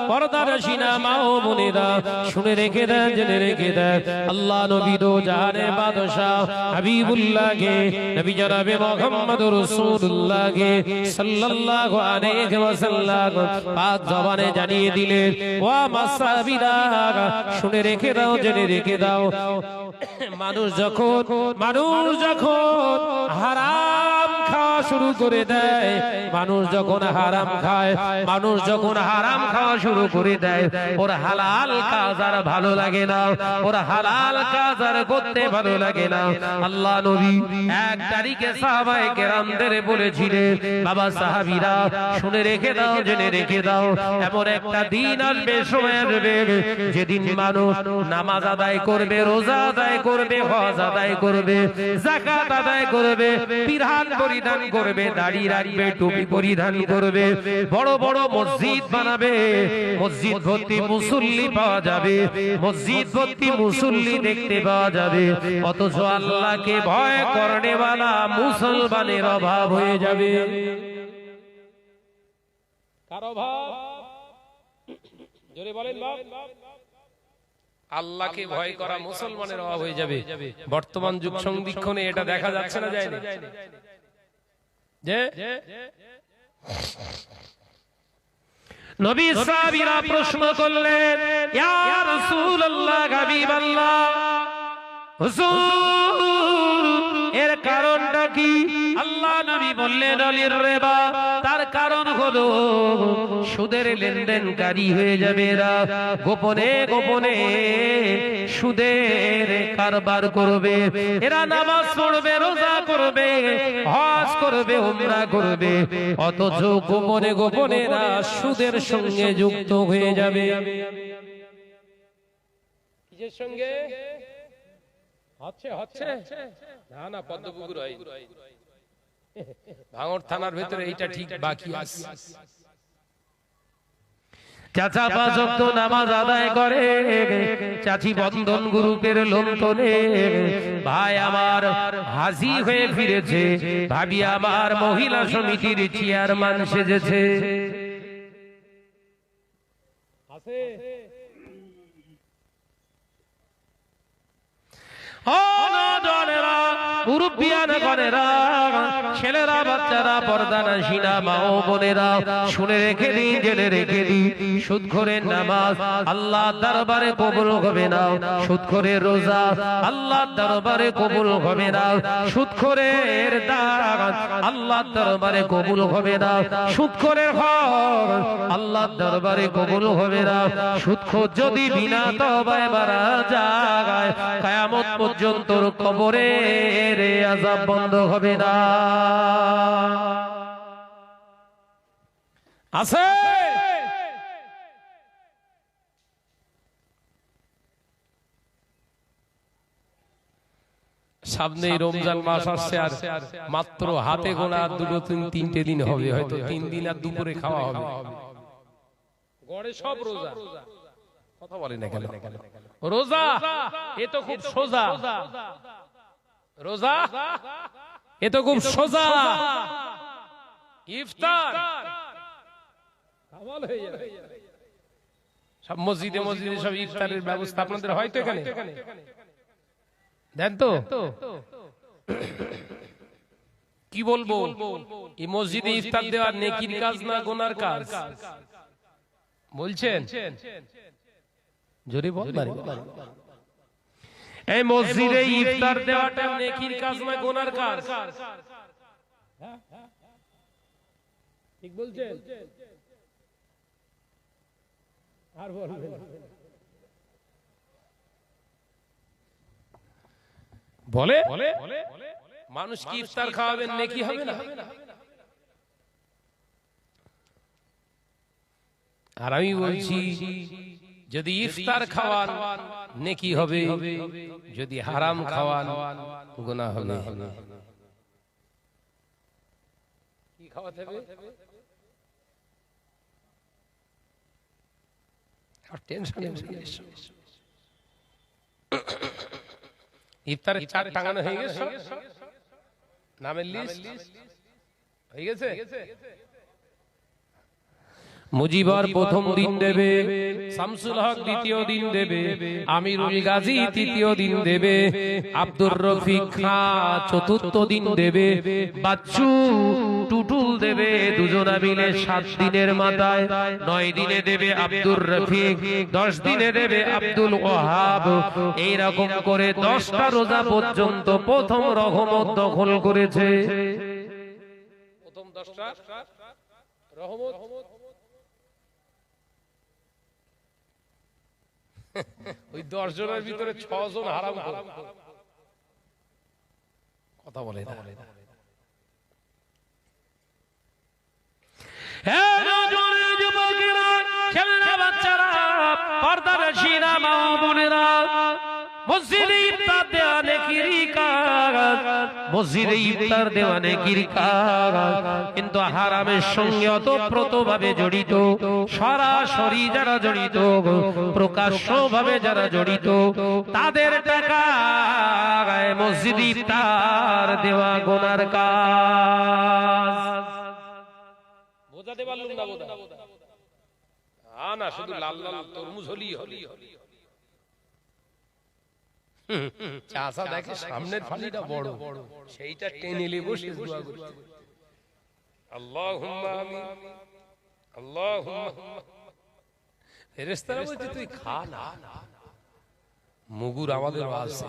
পর্দার শিনা মা ও বোনেরা, শুনে রেখে দেন, জেনে রেখে দেন, আল্লাহ নবী দো জাহানের বাদশাহ হাবিবুল্লাহকে, নবী জনাবে মুহাম্মদুর রাসূলুল্লাহকে সাল্লাল্লাহু আলাইহি ওয়াসাল্লাম পাক জবানে জানিয়ে দিলেন, ও মাসাবিরা, শুনে রেখে দাও, জেনে রেখে দাও, মানুষ যখন হারাম খাওয়া শুরু করে দেয়, মানুষ যখন হারাম খাওয়া শুরু করে দেয়, ওর হালাল কাজ আর ভালো লাগে না, ওর হালাল কাজ আর করতে ভালো লাগে না। আল্লাহ নবী 1 তারিখে সাহাবায়ে কেরামদের বলেছিলেন, বাবা সাহাবীরা শুনে রেখে দাও, জেনে রেখে দাও, এমন একটা দিন আসবে, সময় আসবে, যেদিন মানুষ নামাজ আদায় করবে, রোজা আদায় করবে, হজ আদায় করবে, যাকাত আদায় করবে, পিরহান পরিধান করবে, দাড়ি রাখবে, টুপি পরিধান করবে, বড় বড় মসজিদ বানাবে, মসজিদ ভর্তি মুসল্লি পাওয়া যাবে, মসজিদ ভর্তি মুসল্লি দেখতে পাওয়া যাবে, অথচ আল্লাহকে ভয় করনেওয়ালা মুসলমানের অভাব হয়ে যাবে। কার অভাব? জোরে বলেন বাপ। আল্লাহকে ভয় করা মুসলমানের অভাব হয়ে যাবে। বর্তমান যুগ সন্ধিক্ষণে এটা দেখা যাচ্ছে না, যায় না? যে নবী সাহাবীরা প্রশ্ন করলেন, ইয়া রাসূলুল্লাহ, হাবিবাল্লাহ, হুজুর এর কারণটা কি? আল্লাহ নবী বললেন, আলির রিবা, তার কারণ হলো সুদের লেনদেনকারী হয়ে যাবে এরা। গোপনে গোপনে সুদের কারবার করবে এরা। নামাজ পড়বে, রোজা করবে, হজ করবে, উমরা করবে, অথচ গোপনে গোপনে এরা সুদের সঙ্গে যুক্ত হয়ে যাবে। কিসের সঙ্গে হচ্ছে? না না, পদ্মপুকুর হয়, ভাঙড় থানার ভেতরে এইটা ঠিক বাকি আছে। চাচা 5 ওয়াক্ত নামাজ আদায় করে, চাচি বন্ধন গ্রুপের লোন তোলে, ভাই আমার হাজি হয়ে ফিরেছে, ভাবি আমার মহিলা সমিতির চেয়ারম্যান সেজেছে। আছে ছেলেরা, বাচ্চারা, পর্দানাশীনা মা ও বোনেরা, শুনে রেখে দিন, জেনে রেখে দিন, সুদখোরের নামাজ আল্লাহর দরবারে কবুল হবে না। সুদখোরের রোজা আল্লাহর দরবারে কবুল হবে না। সুদখোরের দান আল্লাহর দরবারে কবুল হবে না। সুদখোরের হক আল্লাহর দরবারে কবুল হবে না। সুদখোর যদি বিনা তওবায় মারা যায়, কিয়ামত পর্যন্ত কবরের আযাব বন্ধ হবে না। আছে সামনে রমজান মাস আসছে, আর মাত্র হাতে গোনা 2-3 দিন হবে, হয়তো 3 দিন আর দুপুরে খাওয়া হবে। গড়ে সব রোজা, কথা বলে না কেন? রোজা এ তো খুব সোজা, রোজা এ তো খুব সোজা। ইফতার কামাল হয়ে যাবে। সব মসজিদে মসজিদে সব ইফতারের ব্যবস্থা আপনাদের হয়তো এখানে দেন তো? কি বলবো, এই মসজিদে ইফতার দেওয়ার নেকির কাজ না গুনার কাজ বলছেন? জোরে বল। এই মসজিদে ইফতার দেওয়াটা নেকির কাজ না গুনার কাজ? ঠিক বলছেন? আর বলবেন? বলে মানুষ কি ইফতার খাওয়াবেন নেকি হবে না? আর আমি বলছি, যদি ইফতার খাওয়ান নেকি হবে, যদি হারাম খাওয়ান গুনাহ হবে। কি খাওয়াতে হবে? আর টেনশন ইফতারের চার্ট টাঙানো হয়ে গেছে, নামের লিস্ট হয়ে গেছে। মুজিবর প্রথম দিন দেবে, শামসুল হক দ্বিতীয় দিন দেবে, আমিরুল গাজী তৃতীয় দিন দেবে, আব্দুর রফিক খান চতুর্থ দিন দেবে, বাচ্চু টুটুল দেবে, দুজনা মিলে 7 দিনের মাথায়। 9 দিনে দেবে আব্দুর রফিক, 10 দিনে দেবে আব্দুল ওয়াহাব। এইরকম করে 10টা রোজা পর্যন্ত প্রথম রহমত দখল করেছে। প্রথম 10টা রহমত। ওই 10 জনের ভিতরে 6 জন হারাম কথা বলে না। যুবকেরা, ছেলেরা, বাচ্চারা, পর্দানশীনা মা ও বোনেরা, মসজিদে ইফতার দেওয়া নেকির কাজ, মসজিদে ইফতার দেওয়া নেকির কাজ, কিন্তু হারামের সঙ্গে ওতপ্রোতভাবে জড়িত, সরাসরি যারা জড়িত, প্রকাশ্যভাবে যারা জড়িত, তাদের টাকা মসজিদে ইফতার দেওয়া গুনার কাজ। বোঝাতে পারলাম না? না শুধু লাল লাল তরমুজ হলি হলি চাচা দেখে সামনের ফালিটা বড়, সেইটা টেনে নিয়ে বসে দোয়া করছে, আল্লাহুম্মা আমিন আল্লাহুম্মা। ফেরেশতারা বলছে তুই খা না, মুগুর আমাদের আছে।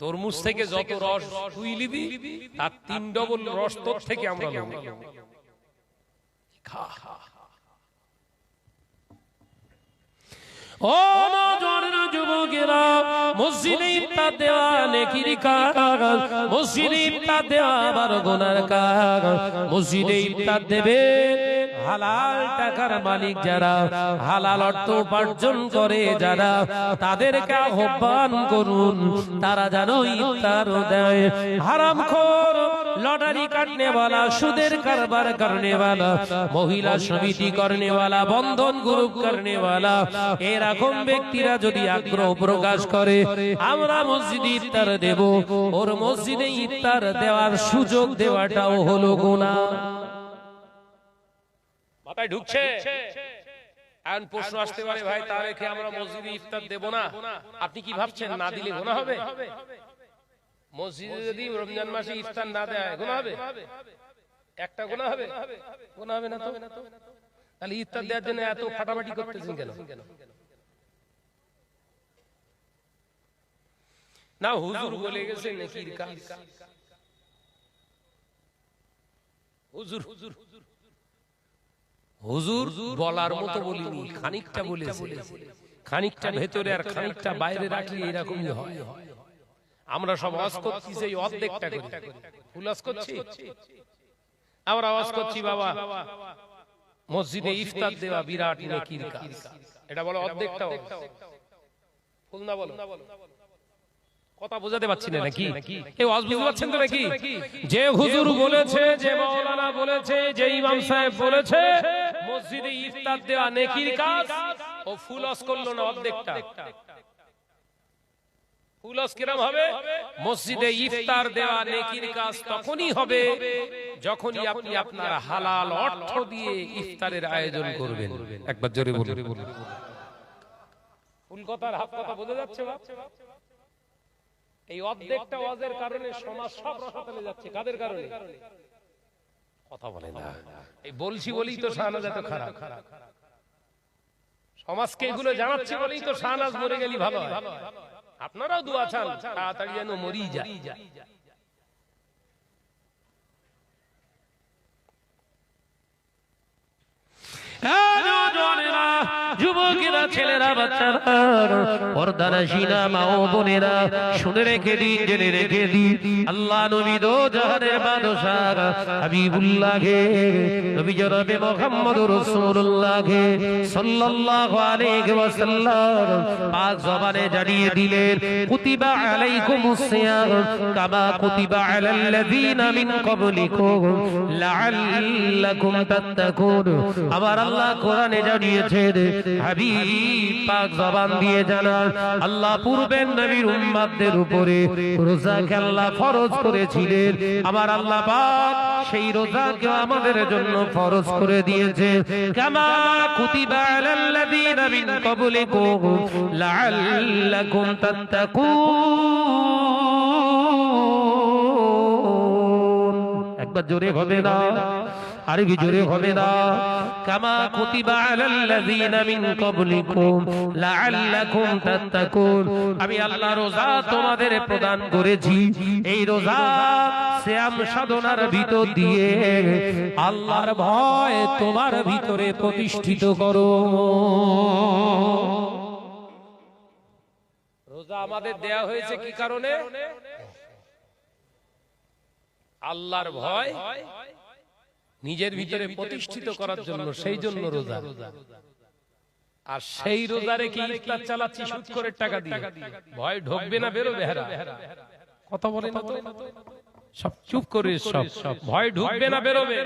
তরমুজ থেকে যত রস তুই নিবি তার 3 ডবল রস তোর থেকে আমরা নেব, খা। ও নওজোয়ানেরা, যুবকেরা, মসজিদে ইফতার দেওয়া নেকির কাজ, মসজিদে ইফতার দেওয়া আবার গুনার কাজ। মসজিদে ইফতার দেবে হালাল টাকার মালিক যারা, হালাল অর্থ উপার্জন করে যারা, তাদেরকে আহ্বান করুন, তারা যেন ইফতার দেয়। হারামখোর, লটারি কাটনে वाला, সুদের কারবার করনে वाला, মহিলা সমিতি করনে वाला, বন্ধন গ্রুপ করনে वाला, এরকম ব্যক্তিরা যদি আগ্রহ প্রকাশ করে আমরা মসজিদে ইফতার দেব, ওর মসজিদে ইফতার দেওয়ার সুযোগ দেওয়াটাও হলো গুনাহ। মাথায় ঢুকছে? এখন প্রশ্ন আসতে পারে, ভাই তাহলে কি আমরা মসজিদে ইফতার দেব না? আপনি কি ভাবছেন না দিলে গুনাহ হবে? মসজিদে যদি রমজান মাসে ইফতার না দেয় গুনাহ হবে? একটা গুনাহ হবে? গুনাহ হবে না তো? তাহলে ইফতার দেওয়ার জন্য এত ফাটাফাটি করতেছেন কেন? না হুজুর বলে গেছে নেকির কাজ। হুজুর হুজুর বলার মতো বলিনি, খানিকটা বলেছে, খানিকটা ভেতরে আর খানিকটা বাইরে রাখলে এরকমই হয়। আমরা সব ওয়াজ করছি সেই অর্ধেকটা করি, ফুল ওয়াজ করছি। আমরা ওয়াজ করছি বাবা মসজিদে ইফতার দেওয়া বিরাট নেকির কাজ, এটা বলো অর্ধেকটা ফুল না বলো। কথা বোঝাতে পারছি না নাকি? কেউ ওয়াজ বুঝতে পারছেন তো নাকি? যে হুজুর বলেছে, যে মাওলানা বলেছে, যে ইমাম সাহেব বলেছে মসজিদে ইফতার দেওয়া নেকির কাজ, ও ফুল ওয়াজ করলো না অর্ধেকটা। ফুল ওয়াজ কিরকম হবে? মসজিদে ইফতার দেওয়া নেকির কাজ তখনই হবে যখনই আপনি আপনার হালাল অর্থ দিয়ে ইফতারের আয়োজন করবেন। একবার জোরে বলুন। ফুল কথার হাফ কথা বোঝা যাচ্ছে? এই অর্ধেকটা ওয়াজের কারণে সমাজ সব রসাতলে যাচ্ছে। কাদের কারণে? কথা বলে না। এই বলছি বলেই তো শাহনাজ এত খারাপ। সমাজকে এগুলো জানাচ্ছি বলেই তো শাহনাজ মরে গেলি ভালো হয়। আপনারাও দোয়া চান তাড়াতাড়ি যেন মরি যায়। যুবকেরা, ছেলেরা, বাচ্চারা, পর্দানশীনা মা ও বোনেরা, শুনে রেখে দিন, জেনে রেখে দিন, আল্লাহ নবী দো জাহানের বাদশাহ হাবিবুল্লাহকে, নবী জনাবে মুহাম্মদুর রাসূলুল্লাহকে সাল্লাল্লাহু আলাইহি ওয়াসাল্লাম পাক জবানে জানিয়ে দিলেন, কুতিবা আলাইকুমুস সিয়াম কামা কুতিবা আলাল্লাযীনা মিন ক্বাবলিকুম লাআল্লাকুম তাত্তাকুন। আবার আল্লাহ কোরআনে জানিয়েছেন, হাবিব পাক জবান দিয়ে জানান, আল্লাহ পূর্বের নবীর উম্মতদের উপরে রোজাকে আল্লাহ ফরজ করেছিলেন, আবার আল্লাহ পাক সেই রোজাকে আমাদের জন্য ফরজ করে দিয়েছে। কামা কুতিবা আলাল্লাযীনা মিন ক্বাবলিকুম লাআল্লাকুম তাত্তাকুন। একবার জোরে হবে না? আরবি জোরে হবে না? কামা কুতিবা আলাল্লাযীনা মিন ক্বাবলিকুম লাআল্লাকুম তাত্তাকুন। আমি আল্লাহ রোজা তোমাদের প্রদান করেছি, এই রোজা সিয়াম সাধনার ভিতর দিয়ে আল্লাহর ভয় তোমার ভিতরে প্রতিষ্ঠিত করো। রোজা আমাদের দেয়া হয়েছে কি কারণে? আল্লাহর ভয় নিজের ভিতরে প্রতিষ্ঠিত করার জন্য, সেই জন্য রোজা। আর সেই রোজা রেখে ইফতার চালাচ্ছি সুদ করে টাকা দিয়ে, ভয় ঢুকবে না বেরোবে? কথা বলে না তো, সব চুপ করে, সব ভয় ঢুকবে না বেরোবে?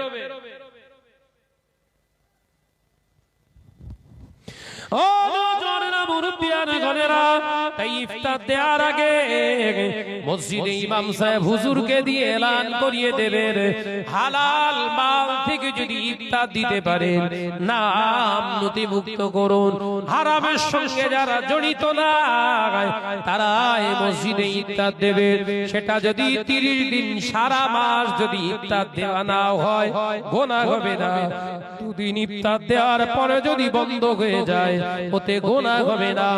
ও নওজোয়ানেরা, মুরব্বিয়ান গণেরা, তাই ইফতার দেওয়ার আগে মসজিদে ইমাম সাহেব হুজুরকে দিয়ে এলান করিয়ে দেবেন, হালাল মাল থেকে যদি ইফতার দিতে পারেন নাম নথিভুক্ত করুন। হারামের সঙ্গে যারা জড়িত না তারা এই মসজিদে ইফতার দেবে। সেটা যদি 30 দিন সারা মাস যদি ইফতার দেওয়া না হয় গুনাহ হবে না। 2 দিন ইফতার দেওয়ার পরে যদি বন্ধ হয়ে যায় ওতে গুনাহ হবে না।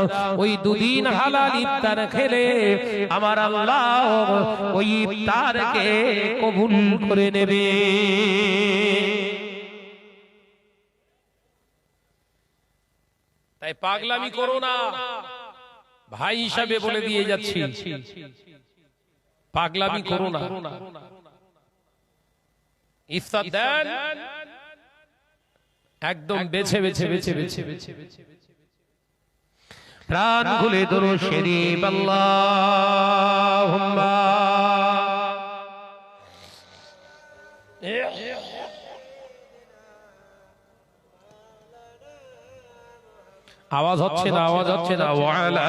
ওই 2 দিন হালাল ইফতার খেলে আমার আল্লাহ ওই ইফতারকে কবুল করে নেবে। তাই পাগলামি করো না, ভাই হিসাবে বলে দিয়ে যাচ্ছি, পাগলামি করো না। ইফতার দেন একদম বেছে বেছে বেছে বেছে বেছে প্রাণ খুলে দরুদ শরীফ আল্লাহুম্মা। আওয়াজ হচ্ছে না, আওয়াজ হচ্ছে না। ওয়ালা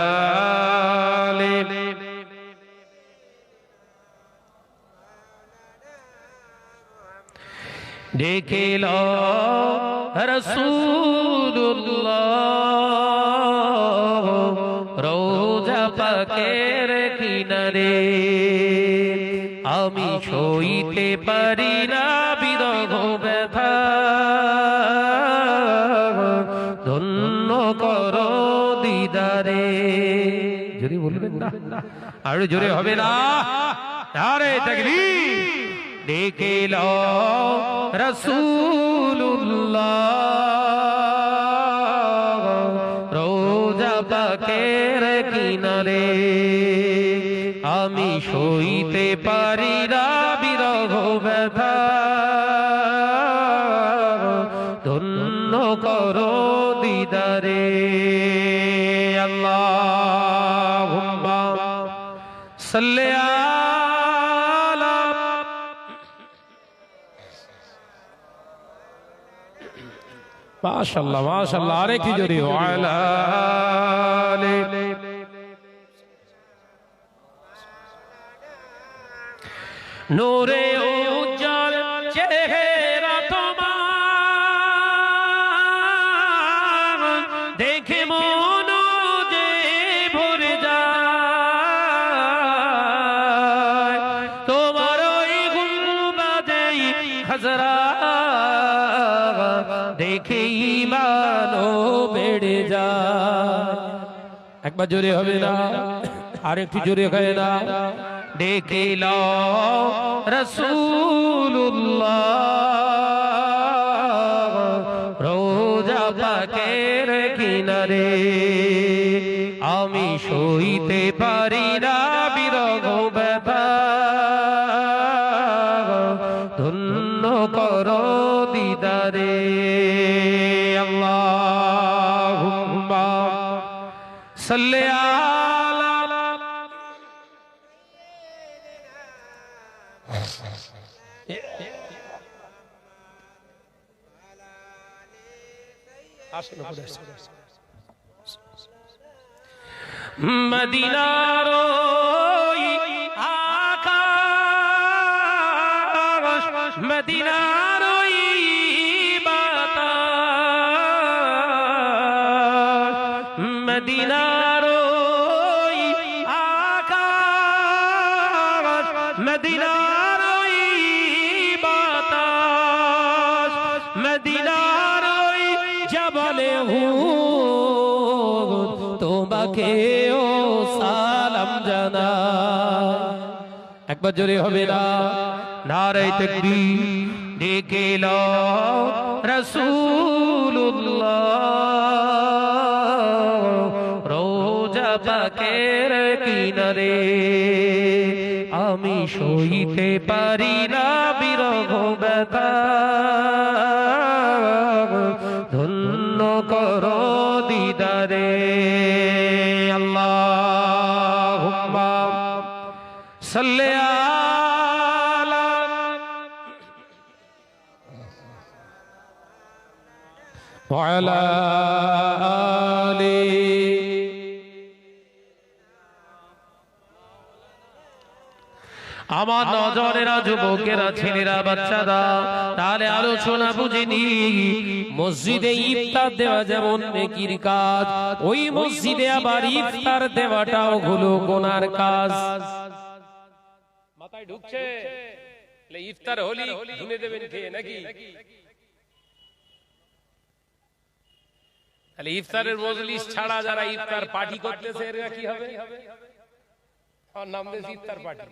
আলি ডেকে লো রাসূলুল্লাহ রোজা পাকের কিনারে, আমি সইতে পারি না বিরহ ব্যথা, ধন্য করো দিদারে। জোরে বলবেন না, আর জোরে হবে না। আরে তাকবীর। ডেকে লো রাসূলুল্লাহ রোজা পাকের কিনারে, আমি সইতে পারি না বিরহ ব্যথা, ধন্য করো দিদারে। আল্লাহুম্মা সাল্লি আলা মাশাআল্লাহ মাশাআল্লাহ। আরে কি জোরে ওয়ালা আলি নূরে উজ্জ্বল চেহারা তোমার, দেখে মন যে ভরে যায়, তোমার ওই গুলবাজেই হাজরা দেখে ঈমানও বেড়ে যায়। একবার জোরে হবে না, আর একটু জোরে হয় না। ডেকে লো রাসূলুল্লাহ রোজা পাকের কিনারে, আমি সইতে পারি না বিরহ ব্যথা, ধন্য করো দিদারে। আল্লাহুম্মা সাল্লি আলা মদিনার ওই আকাশ, মদিনার ওই বাতাস, মদিনার ওই আকাশ, মদিনার ওই বাতাস, মদিনার ওই জবলে হুদ তোমাকে ও সালাম জানা। একবার জোরে হবে না, নারে তাকবীর। ডেকে লো রাসূলুল্লাহ রোজা পাকের কিনারে, আমি সইতে পারি না বিরহ ব্যথা, ধন্য করো দিদারে। আল্লাহুম্মা সাল্লি আলা ওয়ালা আলি আমার নজরেরা, যুবকেরা, ছেলেরা, বাচ্চারা, তাহলে আলোচনা বুঝিনি। মসজিদে ইফতার দেওয়া যেমন নেকির কাজ, ওই মসজিদে আবার ইফতার দেওয়াটাও হলো গুনার কাজ। মাথায় ঢুকছে? ইফতার হলি ধুনে দেবেন খেয়ে নাকি? তাহলে ইফতারের মজলিস ছাড়া যারা ইফতার পার্টি করতেছে এরা কি হবে? আর নাম দিয়েছে ইফতার পার্টি।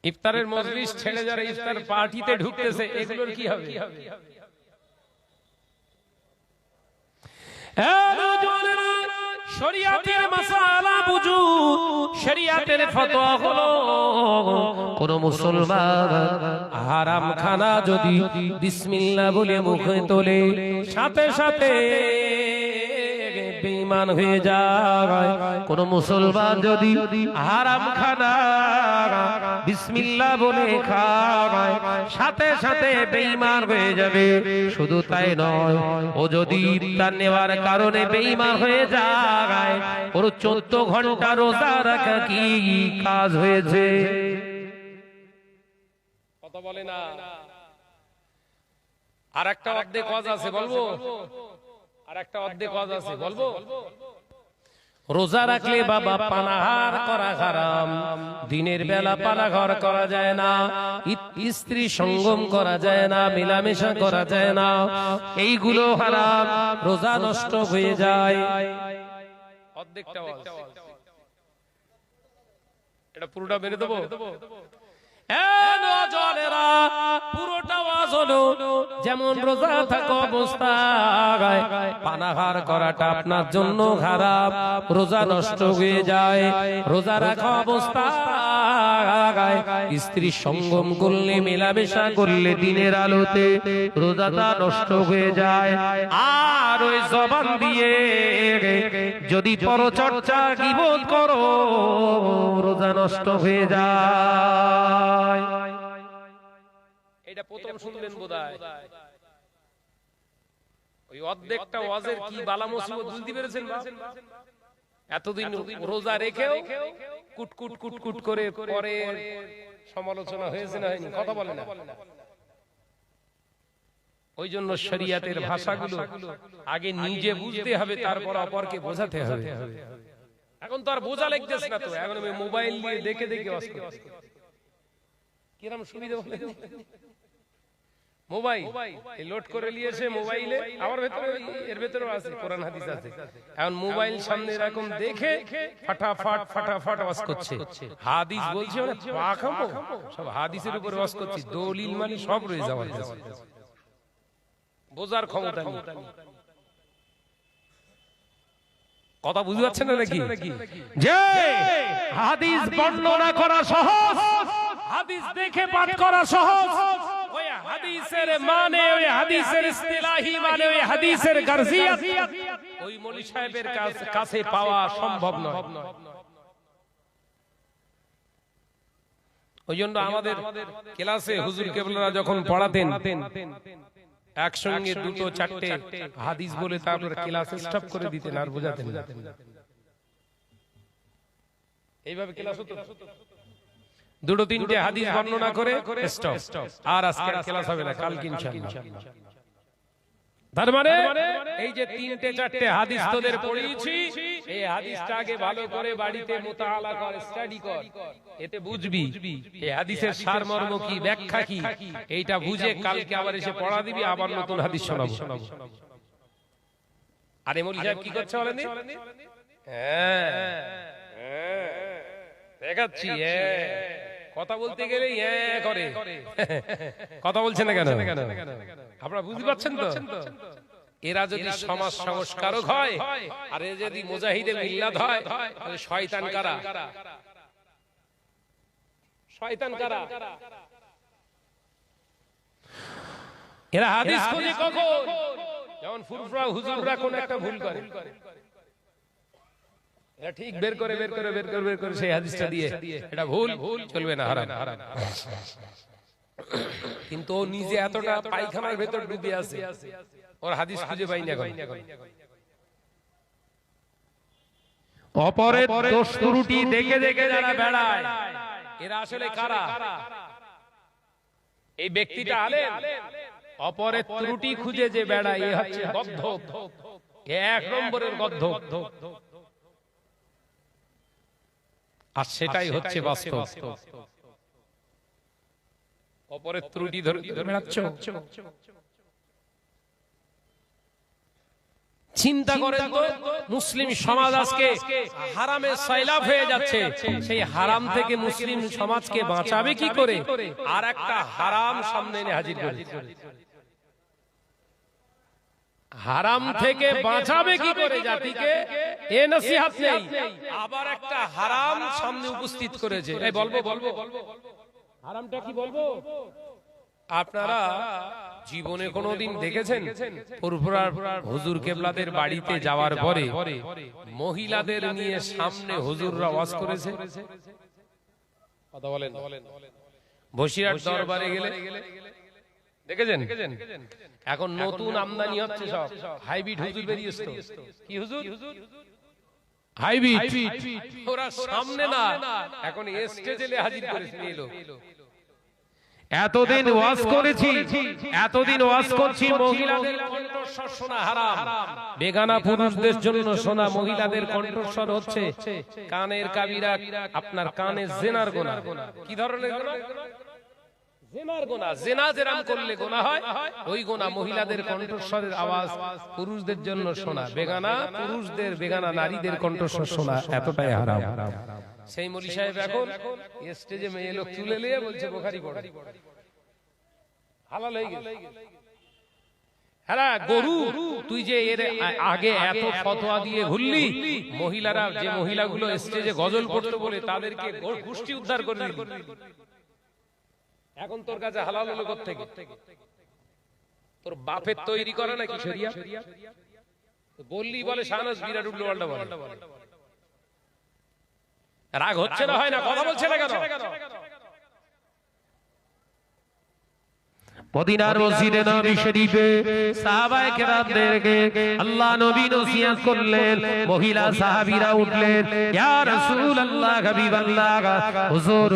ইফতারের মজলিস ছেড়ে যারা ইফতার পার্টিতে ঢুকতেছে এগুলোর কি হবে? শরিয়াতের মাসালা বুঝু, শরিয়াতের ফতোয়া হলো কোন মুসলমান হারাম খানা যদি বিসমিল্লাহ বলে মুখে তোলে, সাথে সাথে বেঈমান হয়ে যায়। কোন মুসলমান যদি হারাম খানা বিসমিল্লাহ বলে খায়, সাথে সাথে বেঈমান হয়ে যাবে। শুধু তাই নয়, ও যদি ইফতার নেওয়ার কারণে বেঈমান হয়ে যায়, ওর 14 ঘন্টা রোজা রাখা কি কাজ হয়েছে? কথা বলে না। আর একটা অর্ধেক কাজ আছে বলবো, আর একটা অর্ধেক কাজ আছে বলবো। রোজা রাখলে বাবা পানাহার করা হারাম, দিনের বেলা পানাহার করা যায় না, স্ত্রী সঙ্গম করা যায় না, মেলামেশা করা যায় না, এইগুলো হারাম, রোজা নষ্ট হয়ে যায়। অর্ধেকটা এটা পুরোটা মেনে দেবো? পুরোটা ওয়াজ হলো যেমন রোজা থাকা অবস্থায় পানাহার করাটা আপনার জন্য হারাম, রোজা নষ্ট হয়ে যায়। রোজা রাখা অবস্থায় স্ত্রী সঙ্গম করলে, মেলামেশা করলে দিনের আলোতে রোজাটা নষ্ট হয়ে যায়। আর ওই জবান দিয়ে যদি পরচর্চা গীবত করো, রোজা নষ্ট হয়ে যায়। এটা প্রথম শুনলেন বোধহয়। ওই অর্ধেকটা ওয়াজের কি বালা মুসিবত বুঝতে পেরেছেন? এতদিন রোজা রেখেও কুটকুট কুটকুট করে পরে সমালোচনা হয়েছে না হয়নি? কথা বলে না। ওই জন্য শরিয়াতের ভাষাগুলো আগে নিজে বুঝতে হবে, তারপর অপরকে বোঝাতে হবে। এখন তো আর বোঝা লাগতেছে না, তো এখন আমি মোবাইল দিয়ে দেখে দেখে ওয়াজ করছি। কিরকম সুবিধা হলো মোবাইল লোড করে নিয়েছে মোবাইলে, আমার ভেতরে এর ভেতরেও আছে কোরআন হাদিস আছে। এখন মোবাইল সামনে এরকম দেখে ফাটাফাট ফাটাফাট ওয়াজ করছে। হাদিস বলছে মানে পাখামো, সব হাদিসের উপর ওয়াজ করছি, দলিল মানে সব রয়ে যাওয়ার কাছে বোঝার ক্ষমতা নেই। কথা বুঝতে পারছেন না নাকি? যে হাদিস বর্ণনা করা সহজ, হাদিস দেখে পাঠ করা সহজ, ওই হাদিসের মানে, ওই হাদিসের ইসতিলাহি মানে, ওই হাদিসের গারজিয়াত ওই মৌলভী সাহেবের কাছে পাওয়া সম্ভব নয়। ওই জন্য আমাদের ক্লাসে হুজুর কেবলারা যখন পড়াতেন, একসঙ্গে দুটো চারটে হাদিস বলে তারপর ক্লাস স্টপ করে দিতেন, আর বোঝাতেন না। এইভাবে ক্লাস হতো, দুটো তিনটে হাদিস বর্ণনা করে স্টপ, আর আজকে ক্লাস হবে না, কালকে ইনশাআল্লাহ। তার মানে এই যে তিনটে চারটে হাদিস তোদের পড়িয়েছি, এই হাদিসটা আগে ভালো করে বাড়িতে মুতাআলা কর, স্টাডি কর, এতে বুঝবি এই হাদিসের সারমর্ম কি, ব্যাখ্যা কি, এইটা বুঝে কালকে আবার এসে পড়া দিবি, আবার নতুন হাদিস শোনাবো। আরে মৌলভী সাহেব কি করছে বলেন? হ্যাঁ দেখাচ্ছি, কথা বলতে গেলে করে কথা বলছে না কেন? আপনারা বুঝতে পারছেন তো? এরা যদি সমাজ সংস্কারক হয়, আর এ যদি মুজাহিদে মিল্লাত হয়, তাহলে শয়তান কারা? শয়তান কারা? এরা হাদিস খুঁজে কখন? যেমন ফুরফুরা হুজুররা কোন একটা ভুল করে, এটা ঠিক বের করে বের করে বের করে বের করে সেই হাদিসটা দিয়ে এটা ভুল চলবে না, হারাম। কিন্তু ও নিজে এতটা পায়খানার ভেতর ডুবে আছে, ওর হাদিস খুঁজে পাই না। অপরের দোষ ত্রুটি দেখে দেখে যারা বেড়ায় এরা আসলে কারা? এই ব্যক্তিটা আলেম, অপরের ত্রুটি খুঁজে যে বেড়ায় এ হচ্ছে গদ্ধব, এক নম্বরের গদ্ধব। আর সেটাই হচ্ছে বাস্তব। অপরের ত্রুটি ধরে বেড়াচ্ছ। চিন্তা করেন তো, মুসলিম সমাজ আজকে হারামে সয়লাব হয়ে যাচ্ছে, সেই হারাম থেকে মুসলিম সমাজকে বাঁচাবে কি করে? আর একটা হারাম সামনে এনে হাজির করে। হারাম থেকে বাঁচাবে কি করে জাতিকে, এ নসিহত নেই, আবার একটা হারাম সামনে উপস্থিত করেছে। এই বলবো হারামটা কি বলবো? আপনারা জীবনে কোনোদিন দেখেছেন ফুরফুরার হুজুর কেবলাদের বাড়িতে যাওয়ার পরে মহিলাদের নিয়ে সামনে হুজুররা ওয়াজ করেছে? কথা বলেন। বসিরহাট দরবারে গেলে দেখেছেন? এখন নতুন আমদানি হচ্ছে সব হাইব্রিড হুজুর বেরিয়েছে। তো কি হুজুর? হাইব্রিড। ওরা সামনে না, এখন স্টেজে হাজির করেছে এই লোক। এতদিন ওয়াজ করেছি, এতদিন ওয়াজ করছি, মহিলাদের কণ্ঠস্বর শোনা হারাম, বেগানা পুরুষদের জন্য শোনা মহিলাদের কণ্ঠস্বর হচ্ছে কানের কাবিরা, আপনার কানে জেনার গুনাহ। কি ধরনের গুনাহ? জেনার গুনাহ। জেনা যেরাম করলে গুনাহ হয়, ওই গুনাহ মহিলাদের কণ্ঠস্বরের আওয়াজ পুরুষদের জন্য শোনা, বেগানা পুরুষদের, বেগানা নারীদের কণ্ঠস্বর শোনা এতটাই হারাম। সেই মৌলী সাহেব এখন স্টেজে মেয়ে লোক তুলে নিয়ে বলছে বুখারী পড়ো, হালাল হয়ে গেছে। হ্যাঁ গরু, তুই যে এর আগে এত ফতোয়া দিয়ে ঘুরলি, মহিলারা যে মহিলাগুলো স্টেজে গজল পড়তো বলে তাদেরকে গোষ্ঠী উদ্ধার করে দিলি, এখন তোর কাছে হালাল হলো কোত্থেকে? তোর বাপের তৈরি করে নাকি শরিয়া? বললি বলে শাহনাজ বিরাট উল্টো পাল্টা বলে। রাগ হচ্ছে না, হয় না, কথা বলছে না কেন? মদিনার মসজিদে নবী শরীফে সাহাবায়ে কেরামদেরকে আল্লাহ নবী নসিহত করলেন। মহিলা সাহাবীরা উঠলেন, ইয়া রাসূলুল্লাহ, হাবিবাল্লাহ, হুজুর,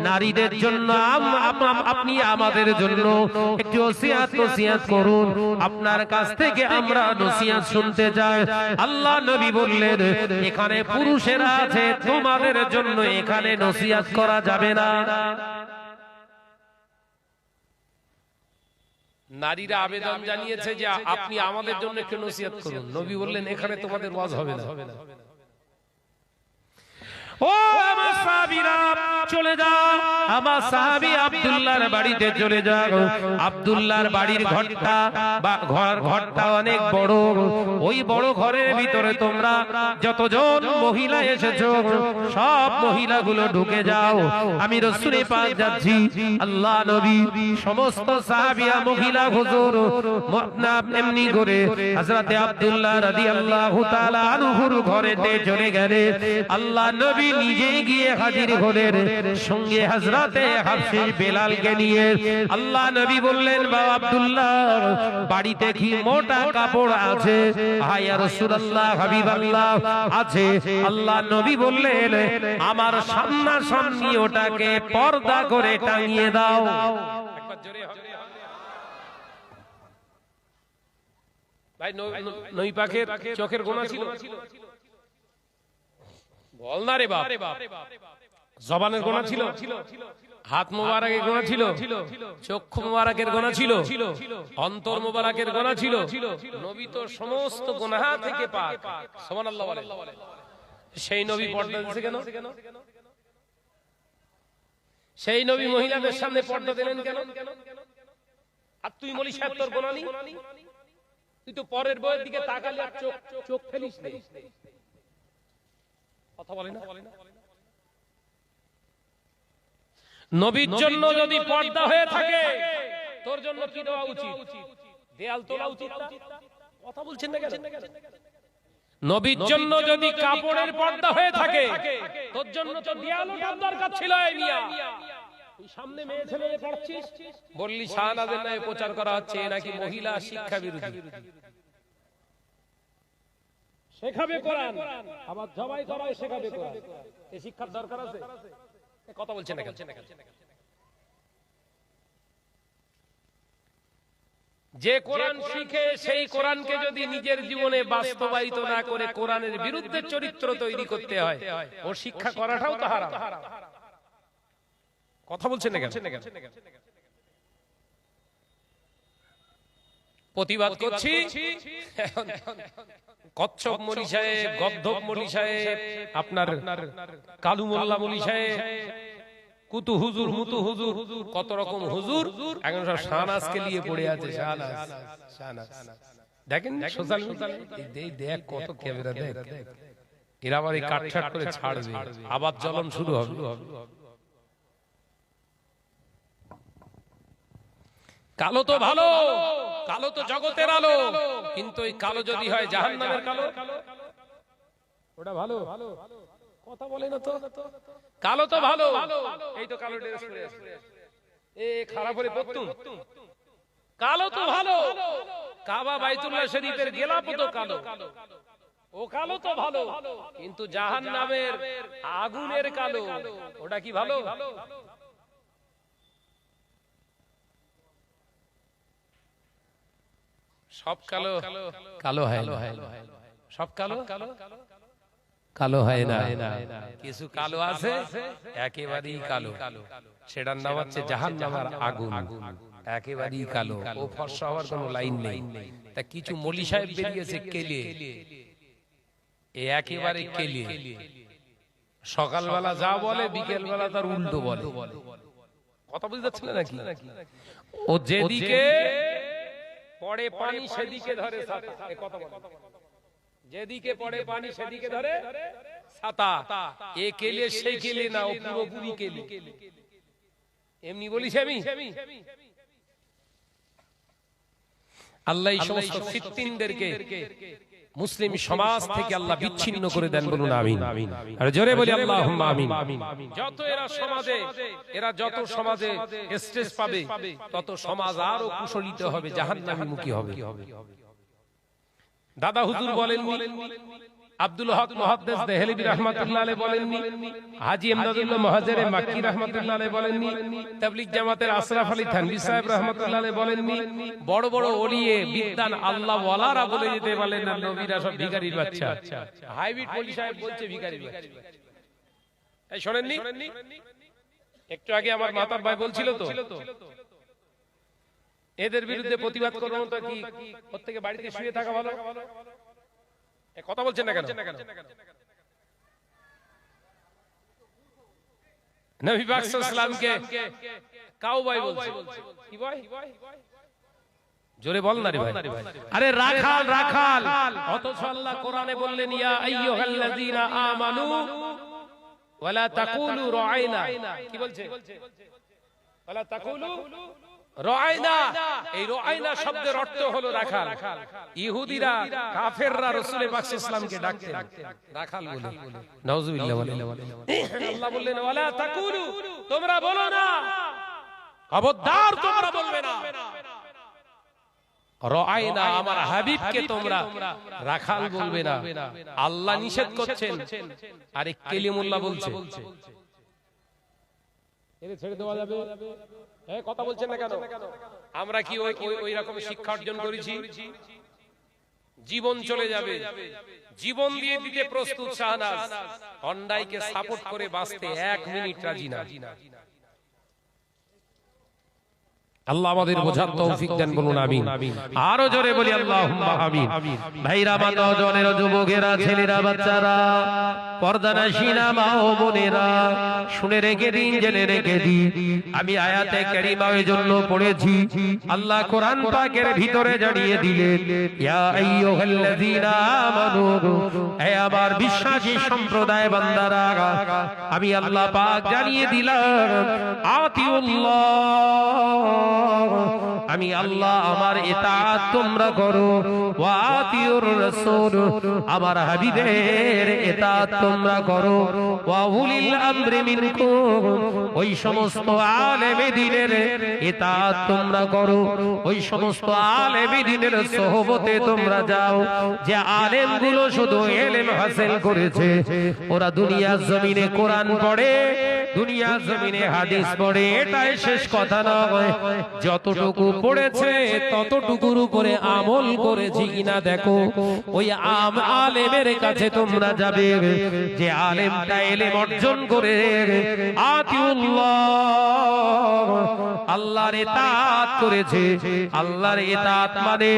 নারীদের জন্য আপনি আমাদের জন্য একটু নসিহত করুন, আপনার কাছ থেকে আমরা নসিহত শুনতে চাই। আল্লাহ নবী বললেন, এখানে পুরুষেরা আছে, তোমাদের জন্য এখানে নসিহত করা যাবে না। নারীরা আবেদন জানিয়েছে যে আপনি আমাদের জন্য একটু নসিহত করুন। নবী বললেন, এখানে তোমাদের ওয়াজ হবে না। ও আমার সাহাবীরা, চলে যাও, আমার সাহাবী আব্দুল্লাহর বাড়িতে চলে যাও। আব্দুল্লাহর বাড়ির ঘরটা বা ঘরটা অনেক বড়। ওই বড় ঘরের ভিতরে তোমরা যতজন মহিলা এসেছো সব মহিলাগুলো ঢুকে যাও, আমি রাসূল পাক যাচ্ছি। আল্লাহ নবী সমস্ত সাহাবীয়া মহিলা হুজুর এমনি করে হযরতে আব্দুল্লাহ রাদিয়াল্লাহু তাআলা আনহুর ঘরেতে চলে গেলেন। আল্লাহ নবী নিজে গিয়ে হাজির হলেন, সঙ্গে হযরতে হাফসে বেলালকে নিয়ে। আল্লাহ নবী বললেন, বাবা আব্দুল্লাহ, বাড়িতে কি মোটা কাপড় আছে? হ্যাঁ ইয়া রাসূলুল্লাহ, হাবিবাল্লাহ, আছে। আল্লাহ নবী বললেন, আমার সামনাসামনি ওটাকে পর্দা করে টাঙিয়ে দাও। একবার জোরে হবে। ভাই নবী পাকের চোখের গোনা ছিল? বল না রে বাপ। জবানের গোনা ছিল? হাত মোবারকের গোনা ছিল? চক্ষু মোবারকের গোনা ছিল? অন্তর মোবারকের গোনা ছিল? নবী তো সমস্ত গুনাহ থেকে পাক। সুবহানাল্লাহ বলে। সেই নবী পর্দা দিয়েছে কেন? সেই নবী মহিলাদের সামনে পর্দা দিলেন কেন? আর তুই মৌলী সাহেব, তোর গোনা নেই? তুই তো পরের বইয়ের দিকে তাকালে আর চোখ ফেলিস না। কথা বলে না? নবীর জন্য যদি পর্দা হয়ে থাকে, তোর জন্য কি দেওয়া উচিত? দেয়াল তোলা উচিত না? কথা বলছেন না কেন? নবীর জন্য যদি কাপড়ের পর্দা হয়ে থাকে, তোর জন্য তো দেয়াল ওঠার দরকার ছিল। এই মিয়া, তুই সামনে মেয়ে ছেলে পড়ছিস, বললি শাহনাজের নামে প্রচার করা হচ্ছে নাকি মহিলা শিক্ষা বিরোধী। শেখাবে কোরআন, আবার জবাই করাও শেখাবে কোরআন। এই শিক্ষার দরকার আছে? কথা বলছেন না কেন? যে কোরআন শিখে সেই কোরআনকে যদি নিজের জীবনে বাস্তবায়িত না করে কোরআনের বিরুদ্ধে চরিত্র তৈরি করতে হয়, ও শিক্ষা করাটাও তো হারাম। কথা বলছেন না কেন? প্রতিবাদ করছি, কচ্ছপ মলি সাহেব, গদ্ধব মলি সাহেব, আপনার কালু মোল্লা মলি সাহেব, কুতু হুজুর, মুতু হুজুর, কত রকম হুজুর এখন সব শাহনাজকে নিয়ে পড়ে আছে। শাহনাজ দেখেন সোশ্যাল মিডিয়ায়, দেখ কত ক্যামেরা, দেখ এরা আবার এই কাটছাট করে ছাড়বে, আবার জ্বলন শুরু হবে। কালো তো ভালো, কালো তো জগতের আলো, কিন্তু এই কালো যদি হয় জাহান্নামের কালো, ওটা ভালো? কথা বলে না তো। কালো তো ভালো, এই তো কালো ড্রেস পরে আছে, এ খারাপ হলে পড়তুম। কালো তো ভালো, কাবা বাইতুল্লাহ শরীফের গেলাপ তো কালো, ও কালো তো ভালো, কিন্তু জাহান্নামের আগুনের কালো, ওটা কি ভালো? সব কালো কালো হয় না, সব কালো কালো হয় না। কিছু কালো আছে একেবারেই কালো, সেটার নাম হচ্ছে জাহান্নামের আগুন, একেবারেই কালো, ও ফর্সা হওয়ার কোনো লাইন নেই। তা কিছু মলি সাহেব বেরিয়েছে কেলে, এ একেবারে কেলে, সকালবেলা যা বলে বিকেল বেলা তার উল্টো বলে। কথা বুঝতে পারছেন নাকি? ও যেদিকে পড়ে পানি সেদিকে ধরে ছাতা, এ কথা বলে, যেদিকে পড়ে পানি সেদিকে ধরে ছাতা, এ কেলে সেই কেলে না, ও পুরোপুরি কেলে। এমনি বলিস আমি? আল্লাহ এই সমস্ত ফিতনিনদেরকে মুসলিম সমাজ থেকে আল্লাহ বিচ্ছিন্ন করে দেন, বলুন আমিন। আর জোরে বলি আল্লাহুম্মা আমিন। যত এরা সমাজে, এরা যত সমাজে স্ট্রেস পাবে, তত সমাজ আরো কুশলিত হবে, জাহান্নামীমুখী হবে। দাদা হুজুর বলেননি, আব্দুল হক মুহাদ্দিস দেহলভী রাহমাতুল্লাহ আলাইহি বলেননি, হাজী ইমদাদুল্লাহ মুহাজিরে মাক্কি রাহমাতুল্লাহ আলাইহি বলেননি, তাবলীগ জামাতের আশরাফ আলী থানভী সাহেব রাহমাতুল্লাহ আলাইহি বলেননি, বড় বড় ওলিয়ে বিদ্বান আল্লাহ ওয়ালারা বলে যেতে পারলেন না নবীরা সব ভিখারির বাচ্চা। হাইব্রিড পলি সাহেব বলছে ভিখারির বাচ্চা। এই শুনেননি? একটু আগে আমার মাতার ভাই বলছিল তো, এদের বিরুদ্ধে প্রতিবাদ করবো তো কি, ওর থেকে বাড়িতে শুয়ে থাকা ভালো। কথা বলছেন না কেন? নবী পাক সাল্লাল্লাহু আলাইহি ওয়াসাল্লামকে কাউ ভাই বলছে, কি ভাই? জোরে বল না রে ভাই। আরে রাখাল, রাখাল। অথচ আল্লাহ কোরআনে বললেন, ইয়া আইয়ুহাল্লাযীনা আমানু ওয়ালা তাকুলু রাআইনা। কি বলছে? ওয়ালা তাকুলু রাআইনা। এই রাআইনা শব্দের অর্থ হলো রাখাল। ইহুদিরা, কাফেররা রাসূল পাক সাল্লাল্লাহু আলাইহি ওয়াসাল্লামকে ডাকতেন রাখাল বলে। নাউযুবিল্লাহ। আল্লাহ বললেন, ওয়ালা তাকুলু, তোমরা বলো না, খবরদার তোমরা বলবে না, রাআইনা, আমার হাবিবকে তোমরা রাখাল বলবে না। আল্লাহ নিষেধ করছেন, আর এই কালিমুল্লাহ বলছে এর ছেড়ে দেওয়া যাবে? কথা বলছেন না কেন? আমরা কি ওই রকম শিক্ষা অর্জন করেছি? জীবন চলে যাবে, জীবন দিয়ে দিতে প্রস্তুত শাহনাজ, অন্যায়কে সাপোর্ট করে বাঁচতে 1 মিনিট রাজি না। আল্লাহ আমাদের বোঝার তৌফিক দেন, বলুন আমিন। আরো জোরে বলি আল্লাহুম্মা আমিন। ভাইরা, মা, নওজোয়ানেরা, যুবকেরা, ছেলেরা, বাচ্চারা, পর্দানশীনা মা ও বোনেরা, শুনে রেখে দিন, জেনে রেখে দিন, আমি আয়াতে কারিমা এর জন্য পড়েছি। আল্লাহ কোরআন পাকের ভিতরে জানিয়ে দিলেন, ইয়া আইয়ুহাল্লাযীনা আমানু, হে আমার বিশ্বাসী সম্প্রদায় বান্দারা, আমি আল্লাহ পাক জানিয়ে দিলাম, আতিউল্লাহ, আমি আল্লাহ আমার ইতাআত তোমরা করো, ওয়া আতিউর রাসূল, আমার হাবিবের ইতাআত তোমরা করো ওয়া উলিল আমরি মিনকুম ওই সমস্ত আলেমে দ্বীনের ইতাআত তোমরা করো ওই সমস্ত আলেমে দ্বীনের সোহবতে তোমরা যাও যে আলেমগুলো শুধু ইলম হাসিল করেছে ওরা দুনিয়ার জমিনে কোরআন পড়ে দুনিয়ার জমিনে হাদিস পড়ে এটাই শেষ কথা নয় যতটুকু পড়েছে ততটুকুর উপরে আমল করেছি কিনা দেখো ওই আলেমের কাছে তোমরা যাবে যে আলেমটা ইলম অর্জন করে আতিউল্লাহ আল্লাহর ইতাআত করেছে আল্লাহর ইতাআত মানে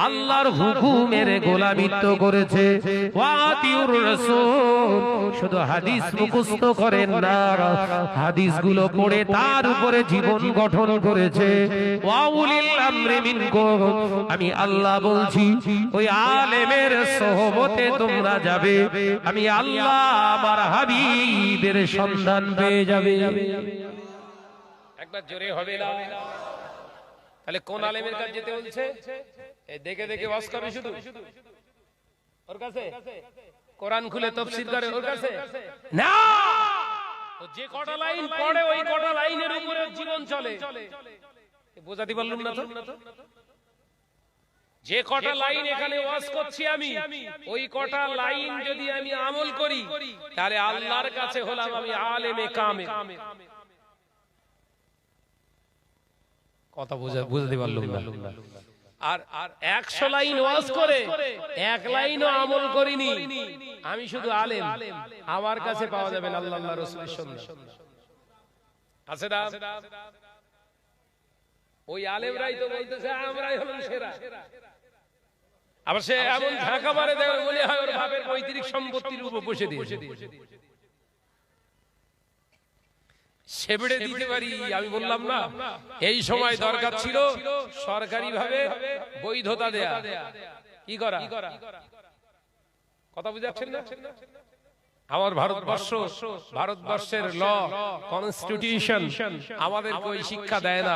আল্লাহর হুকুমের গোলামিত্ব করেছে ওয়া আতিউর রাসূল শুধু হাদিস মুখস্থ করেন না হাদিসগুলো পড়ে তার উপরে জীবন গঠন করেছে ওয়া উলিল আমরি মিনকুম আমি আল্লাহ বলছি ওই আলেমের সোহবতে তোমরা যাবে আমি আল্লাহ আমার হাবিবের সন্ধান পেয়ে যাবে একবার জোরে হবে না তাহলে কোন আলেমের কাছে যেতে বলছে এই দেখে দেখে ওয়াজ করবে শুধু ওর কাছে কোরআন খুলে তাফসীর করে ওর কাছে না ও যে কটা লাইন পড়ে ওই কটা লাইনের উপরে জীবন চলে বোঝাতে পারলাম না তো যে কটা লাইন এখানে ওয়াজ করছি আমি ওই কটা লাইন যদি আমি আমল করি তাহলে আল্লাহর কাছে হলাম আমি আলেমে কামেল কথা বুঝাতে পারলাম না আর 100 লাইন ওয়াজ করে এক লাইনও আমল করিনি আমি শুধু আলেম আমার কাছে পাওয়া যাবে না আল্লাহর রাসূলের সন্ধান আছে না ওই আলেমরাই তো বলতেছে আমরাই হলাম সেরা আবার সে এমন ঢাকা মারে দেয় মনে হয় ওর বাপের পৈতৃক সম্পত্তির উপর বসে দিয়েছে সেবড়ে দিতে পারি আমি বললাম না এই সময় দরকার ছিল সরকারি ভাবে বৈধতা দেয়া কি করা কথা বুঝাচ্ছেন না আমার ভারতবর্ষের ল কনস্টিটিউশন আমাদের ওই শিক্ষা দেয় না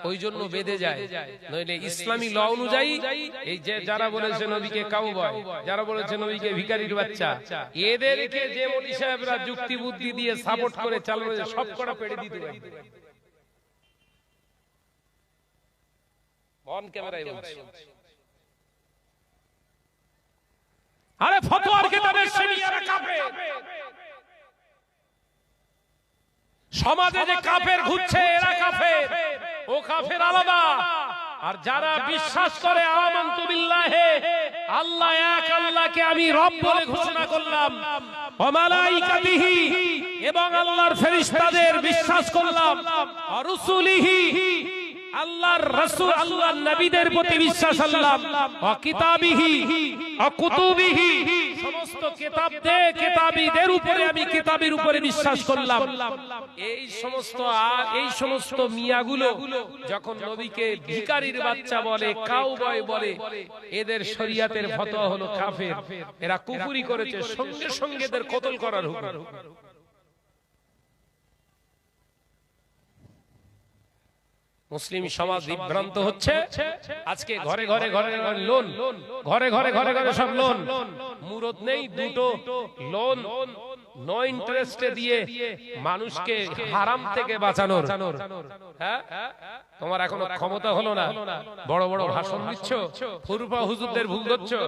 ওই জন্য বেঁধে যায় নইলে ইসলামী ল অনুযায়ী এই যে যারা বলেছে নবীকে কাউবয় যারা বলেছে নবীকে ভিখারির বাচ্চা এদেরকে যে মৌলভী সাহেবরা যুক্তি বুদ্ধি দিয়ে সাপোর্ট করে চালানো সব কটা পেড়ে দিতে পারে অন ক্যামেরায় বলছি আরে ফতোয়ার কিতাবের শরিয়ারা কাফের সমাজে যে কাফের ঘুরছে এরা কাফের ও কাফের আলাদা আর যারা বিশ্বাস করে আমানতু বিল্লাহি আল্লাহ এক আল্লাহকে আমি রব বলে ঘোষণা করলাম ওয়া মালাইকাতিহি এবং আল্লাহর ফেরেশতাদের বিশ্বাস করলাম আর রাসূলিহি আল্লাহর রাসূল আল্লাহর নবীদের প্রতি বিশ্বাস আল্লাহ ওয়া কিতাবিহি ওয়া কুতুবিহি সমস্ত কিতাবীদের উপরে আমি কিতাবের উপরে বিশ্বাস করলাম এই সমস্ত মিয়াঁগুলো যখন নবীকে ভিখারির বাচ্চা বলে কাউবয় বলে এদের শরীয়তের ফতোয়া হলো কাফের এরা কুফরি করেছে সঙ্গে সঙ্গে এদের কতল করার হুকুম মুসলিম সমাজ বিভ্রান্ত হচ্ছে আজকে ঘরে ঘরে লোন ঘরে ঘরে সব লোন মুরদ নেই দুটো লোন নো ইন্টারেস্টে দিয়ে মানুষকে হারাম থেকে বাঁচানোর হ্যাঁ তোমার এখনো ক্ষমতা হলো না বড় বড় ভাষণ দিচ্ছ ফুরফা হুজুরদের ভুল ধরছো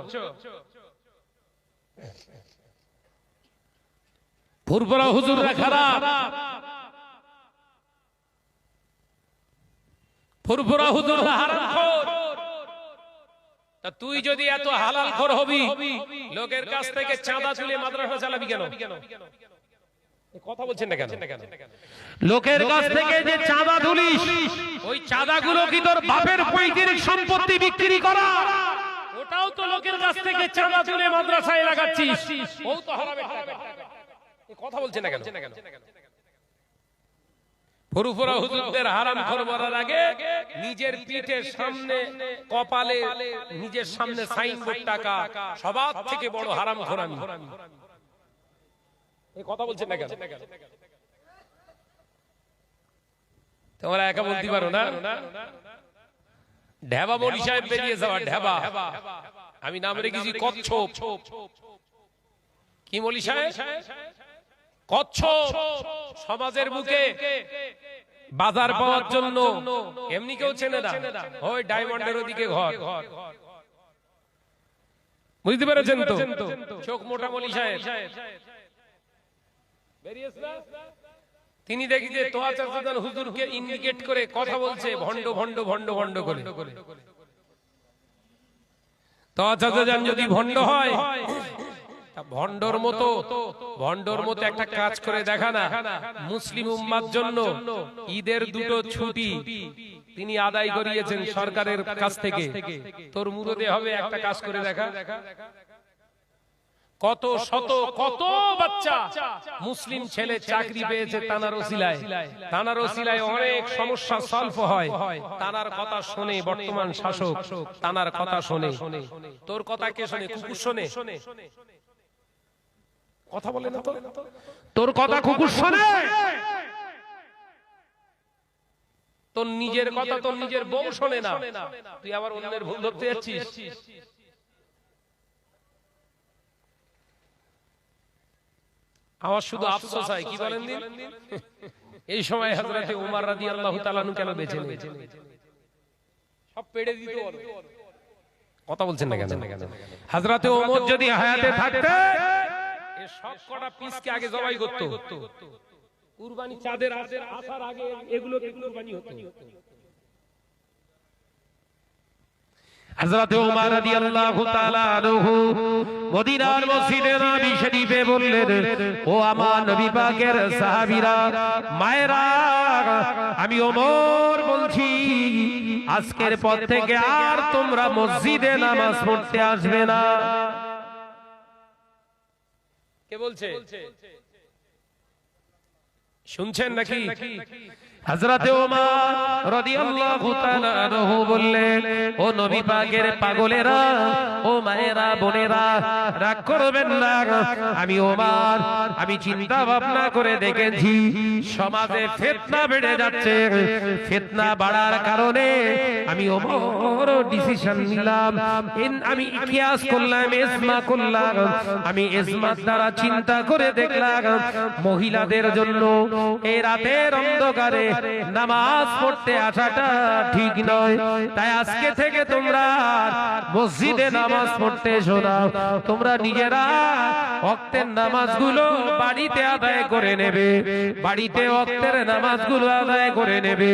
ফুরফা হুজুররা খারাপ ফুরফুরা হুজুররা হারামখোর তা তুই যদি এত হালালখোর হবি লোকের কাছ থেকে চাঁদা তুলে মাদ্রাসা চালাবি কেন কথা বলছেন না কেন লোকের কাছ থেকে যে চাঁদা তুলিস ওই চাঁদাগুলো কি তোর বাপের পৈতৃক সম্পত্তি বিক্রি করা ওটাও তো লোকের কাছ থেকে চাঁদা তুলে মাদ্রাসায় লাগাচ্ছিস ও তো হারামের টাকা কথা বলছেন না কেন ফুরফুরা হুজুরদের হারামখোর বলার আগে নিজের পিঠের সামনে কপালে নিজের সামনে সাইনবোর্ড টাকা সবার থেকে বড় হারামখোর আমি এই কথা বলছেন না কেন তোমরা একা বলতে পারো না ঢেবা মৌলভী সাহেব বেরিয়ে যাওয়া ঢেবা আমি নাম রেখেছি কচ্ছপ কি মৌলী সাহেব? কচ্ছপ সমাজের বুকে বাজার পাওয়ার জন্য এমনি কেউ চেনে না, ওই ডায়মন্ডের ওদিকে ঘর। বুঝতে পেরেছেন তো? চোখ মোটা মৌলী সাহেব তিনি দেখি যে তোয়া চাচাদান হুজুরকে ইন্ডিকেট করে কথা বলছে ভণ্ড ভণ্ড ভণ্ড ভণ্ড করে। তোয়া চাচাদান যদি ভণ্ড হয়, ভণ্ডর মতো একটা কাজ করে দেখা না, মুসলিম উম্মার জন্য ঈদের 2টো ছুটি তিনি আদায় করিয়েছেন সরকারের কাছ থেকে। তোর মুরদে হবে একটা কাজ করে দেখা। কত শত কত বাচ্চা মুসলিম ছেলে চাকরি পেয়েছে তানার ওসিলায় অনেক সমস্যা সলভ হয়। তানার কথা শোনে বর্তমান শাসক, তানার কথা শোনে। তোর কথা কে শোনে? কুকুর শোনে? কথা বলে না তো? তোর কথা কুকুর শোনে? তোর নিজের কথা তোর নিজের বউ শোনে না, তুই আবার অন্যের ভুল ধরতে যাচ্ছিস। আমার শুধু আফসোস হয়, কি বলেন দিন, এই সময় হযরতে ওমর রাদিয়াল্লাহু তাআলা আনহু কেন বেঁচে নেই? সব পেড়ে দিত। কথা বলছেন না কেন? হযরতে ওমর যদি হায়াতে থাকতেন এই সব কটা পিসকে আগে জবাই করত। কুরবানি চাঁদের আসার আগে এগুলোকে কুরবানি হতো। হযরতে ওমর রাদিয়াল্লাহু তাআলা আনহু মদিনার মসজিদে নবী শরীফে বললেন, ও আমার নবী পাকের সাহাবীরা, মায়েরা, আমি ওমর বলছি, আজকের পর থেকে আর তোমরা মসজিদে নামাজ পড়তে আসবে না। কে বলছে? শুনছেন নাকি? হযরতে ওমর রাদিয়াল্লাহু তাআলা আনহু বললেন, ও নবী পাকের পাগলেরা, ও মায়েরা, বোনেরা, রাগ করবেন না। আমি ওমর, আমি চিন্তা ভাবনা করে দেখেছি সমাজে ফিতনা বেড়ে যাচ্ছে। ফিতনা বাড়ার কারণে আমি ওমর ডিসিশন নিলাম, আমি কিয়াস করলাম, ইজমা করলাম। আমি ইজমার দ্বারা চিন্তা করে দেখলাম মহিলাদের জন্য এই রাতের অন্ধকারে নামাজ পড়তে আসাটা ঠিক নয়। তাই আজকে থেকে তোমরা মসজিদে নামাজ পড়তে এসো না, তোমরা নিজেরা ওয়াক্তের নামাজগুলো বাড়িতে আদায় করে নেবে, বাড়িতে ওয়াক্তের নামাজগুলো আদায় করে নেবে।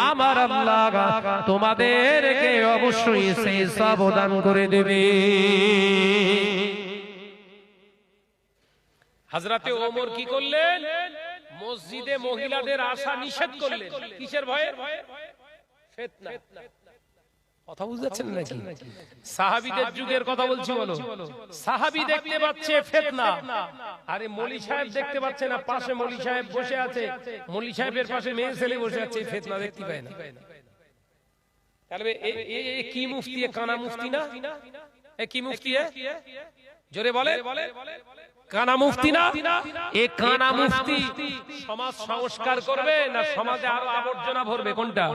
আমার আল্লাহ তোমাদেরকে অবশ্যই সেই সাবধান করে দেবে। হযরতে ওমর কি করলেন? মসজিদে মহিলাদের আসা নিষেধ করলেন। কিসের ভয়ে? ফিতনা। কথা বুঝাচ্ছেন নাকি? সাহাবীদের যুগের কথা বলছি, বলো। সাহাবী দেখতে পাচ্ছে ফিতনা, আরে মৌলী সাহেব দেখতে পাচ্ছে না, পাশে মৌলী সাহেব বসে আছে, মৌলী সাহেবের পাশে মেয়ে ছেলে বসে আছে, ফিতনা দেখতে পায় না। তাহলে এই কি মুফতি? কানা মুফতি না? এ কি মুফতি? জোরে বলে। কানা মুফতি না? এ কানা মুফতি সমাজ সংস্কার করবে না সমাজে আরো আবর্জনা ভরবে? কোনটা?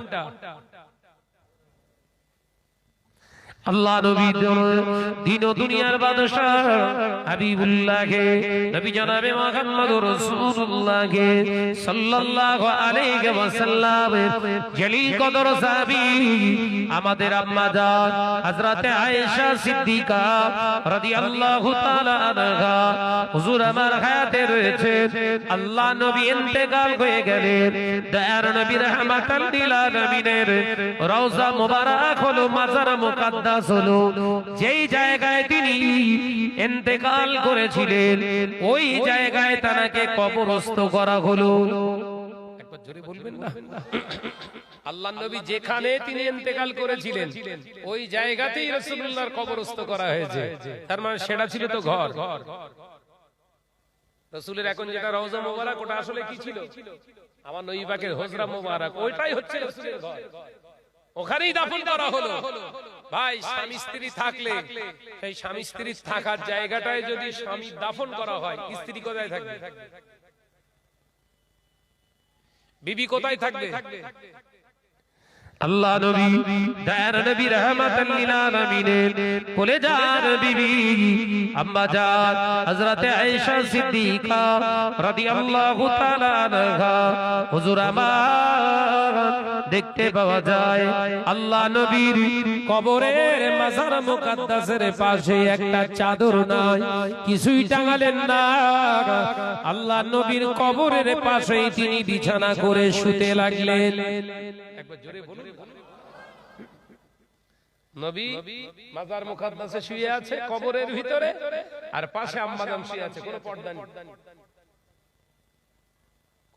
আল্লাহ নবী দিন ও দুনিয়ার বাদশা হাবিবুল্লাহকে, নবী জনাবে মুহাম্মদুর রাসূলুল্লাহকে সাল্লাল্লাহু আলাইহি ওয়াসাল্লাম জলিল কদর সাহাবী আমাদের আম্মা জান হযরতে আয়েশা সিদ্দিকা রাদিয়াল্লাহু তাআলা আনহা হুজুর আমার হায়াতে রয়েছে। আল্লাহ নবী ইন্তেকাল হয়ে গেলেন, দয়ার নবী রাহমাতাল লিল আলামিনের রওজা মুবারক হলো, মাজার মুকাদ্দাস হলো। যেই জায়গায় তিনি ইন্তেকাল করেছিলেন ওই জায়গায় তাকে কবরস্থ করা হলো। একবার জোরে বলবেন না? আল্লাহ নবী যেখানে তিনি ইন্তেকাল করেছিলেন ওই জায়গাতেই রাসূলুল্লাহর কবরস্থ করা হয়েছে। তার মানে সেটা ছিল তো ঘর। রাসূলের এখন যেটা রওজা মোবারক, ওটা আসলে কি ছিল? আমার নবী পাকের হুজরা মোবারক, ওইটাই হচ্ছে রাসূলের ঘর। ওখানেই দাফন করা হলো। ভাই, স্বামী স্ত্রী থাকলে সেই স্বামী স্ত্রী থাকার জায়গাটায় যদি স্বামী দাফন করা হয়, স্ত্রী কোথায় থাকবে? বিবি কোথায় থাকবে? আল্লাহ নবী দয়ার নবী রহমাতাল লিল আলামিনের কলেজার বিবি আম্মা জান হযরত আয়েশা সিদ্দিকা রাদিয়াল্লাহু তাআলা আনহা হুজুর আমার দেখতে পাওয়া যায় আল্লাহ নবীর কবরের মাজার মুকাদ্দাসের পাশে একটা চাদর নাই, কিছুই টাঙালেন না। আল্লাহ নবীর কবরের পাশেই তিনি বিছানা করে শুতে লাগলেন। একবার জোরে বলুন। নবী মাজার মুকাদ্দাসে শুয়ে আছে কবরের ভিতরে, আর পাশে আম্মা জান শুয়ে আছে, কোনো পর্দা নেই।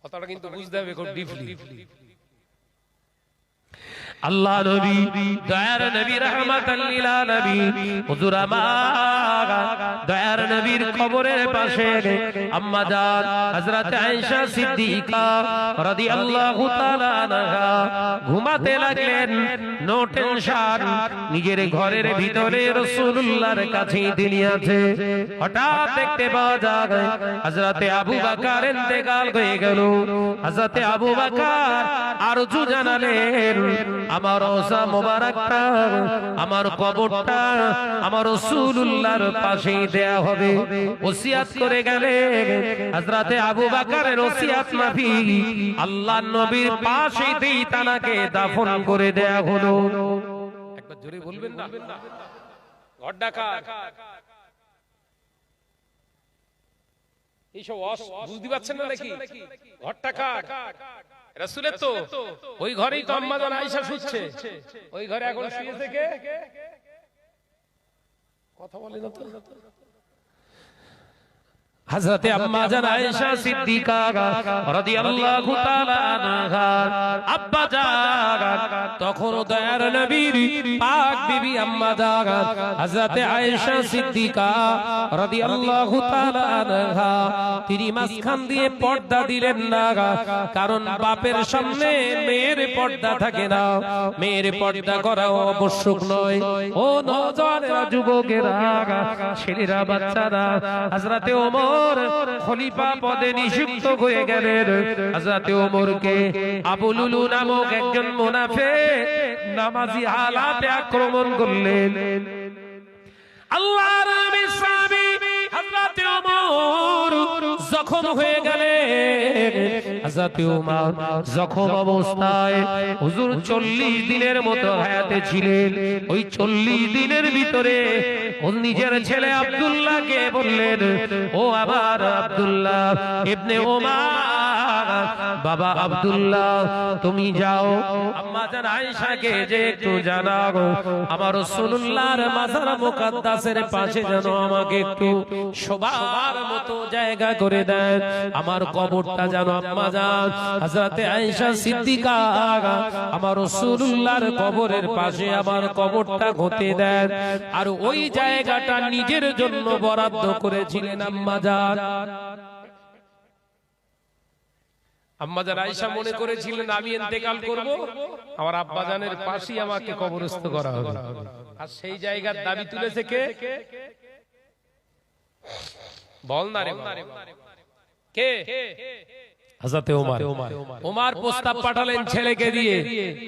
কথাটা কিন্তু বুঝতে হবে খুব ডিপলি। আল্লাহ নবী দয়ার নবী রহমাতাল লিল আলামিন হুজুর আমার দয়ার নবীর কবরের পাশে আম্মা জান হযরত আয়েশা সিদ্দিকা রাদিয়াল্লাহু তাআলা আনহা ঘুমাতে লাগলেন। নো টেনশন, নিজের ঘরের ভিতরে রাসূলুল্লাহর কাছে তিনি আছে। হঠাৎ দেখতে পাওয়া যায় হযরত আবু বকর ইন্তেকাল হয়ে গেল। হযরত আবু বকর আরজু জানালেন আমার রওজা মোবারকটা, আমার কবরটা আমার রাসূলুল্লাহর পাশে দেয়া হবে। ওসিয়াত করে গেলেন। হযরতে আবু বকরের ওসিয়াত মাফিক আল্লাহর নবীর পাশেই তানাকে দাফন করে দেয়া হলো। একবার জোরে বলবেন না? ঘর ডাকা এইসব বুঝতে পারছেন না নাকি? ঘরটা কার? রাসূলের তো। ওই ঘরেই তো আম্মা জান আয়েশা শুচ্ছে। ওই ঘরে এখন শুয়েছে কে? কথা বলে না তো। হযরতে আম্মা জান আয়েশা সিদ্দিকা রাদিয়াল্লাহু তাআলা আনহা আব্বা জান তখন দয়ার নবীর পাক বিবি আম্মা জান হযরতে আয়েশা সিদ্দিকা রাদিয়াল্লাহু তাআলা আনহা তিনি মাঝখান দিয়ে পর্দা দিলেন না, কারণ বাপের সামনে মেয়ের পর্দা থাকে না, মেয়ের পর্দা করা আবশ্যক নয়। ও নওজোয়ানেরা, যুবকেরা, ছেলেরা, বাচ্চারা, হযরতে ওমর খলিফা পদে নিযুক্ত হয়ে গেলেন। হযরতে ওমরকে আবু লুলু নামক একজন মুনাফিক নামাজি হালাতে আক্রমণ করলেন। আল্লাহর নবী সাহাবী হযরতে ওমর জখম হয়ে গেলেন। হযরতে ওমর জখম অবস্থায় হুজুর 40 দিনের মতো হায়াতে ছিলেন। ওই 40 দিনের ভিতরে ওর নিজের ছেলে আব্দুল্লাহকে বললেন, ও আবার আব্দুল্লাহ ইবনে ওমর, বাবা আব্দুল্লাহ তুমি যাও আম্মা জান আয়েশাকে যে একটু জানাও আমার রাসূলুল্লাহর মাজার মুকাদ্দাসের পাশে যেন আমাকে একটু শোবার মতো জায়গা করে দেন, আমার কবরটা যেন আম্মা জান হযরতে আয়েশা সিদ্দিকা আমার রাসূলুল্লাহর কবরের পাশে আমার কবরটা হতে দেন। আর ওই জায়গাটা নিজের জন্য বরাদ্দ করেছিলেন আম্মা জান। আম্মা জান আয়েশা মনে করেছিলেন আমি ইন্তেকাল করব, আমার আব্বা জানের পাশেই আমাকে কবরস্থ করা হবে। আর সেই জায়গার দাবি তুলেছে কে? বল না রে কে? হযরতে ওমর। ওমর প্রস্তাব পাঠালেন ছেলেকে দিয়ে।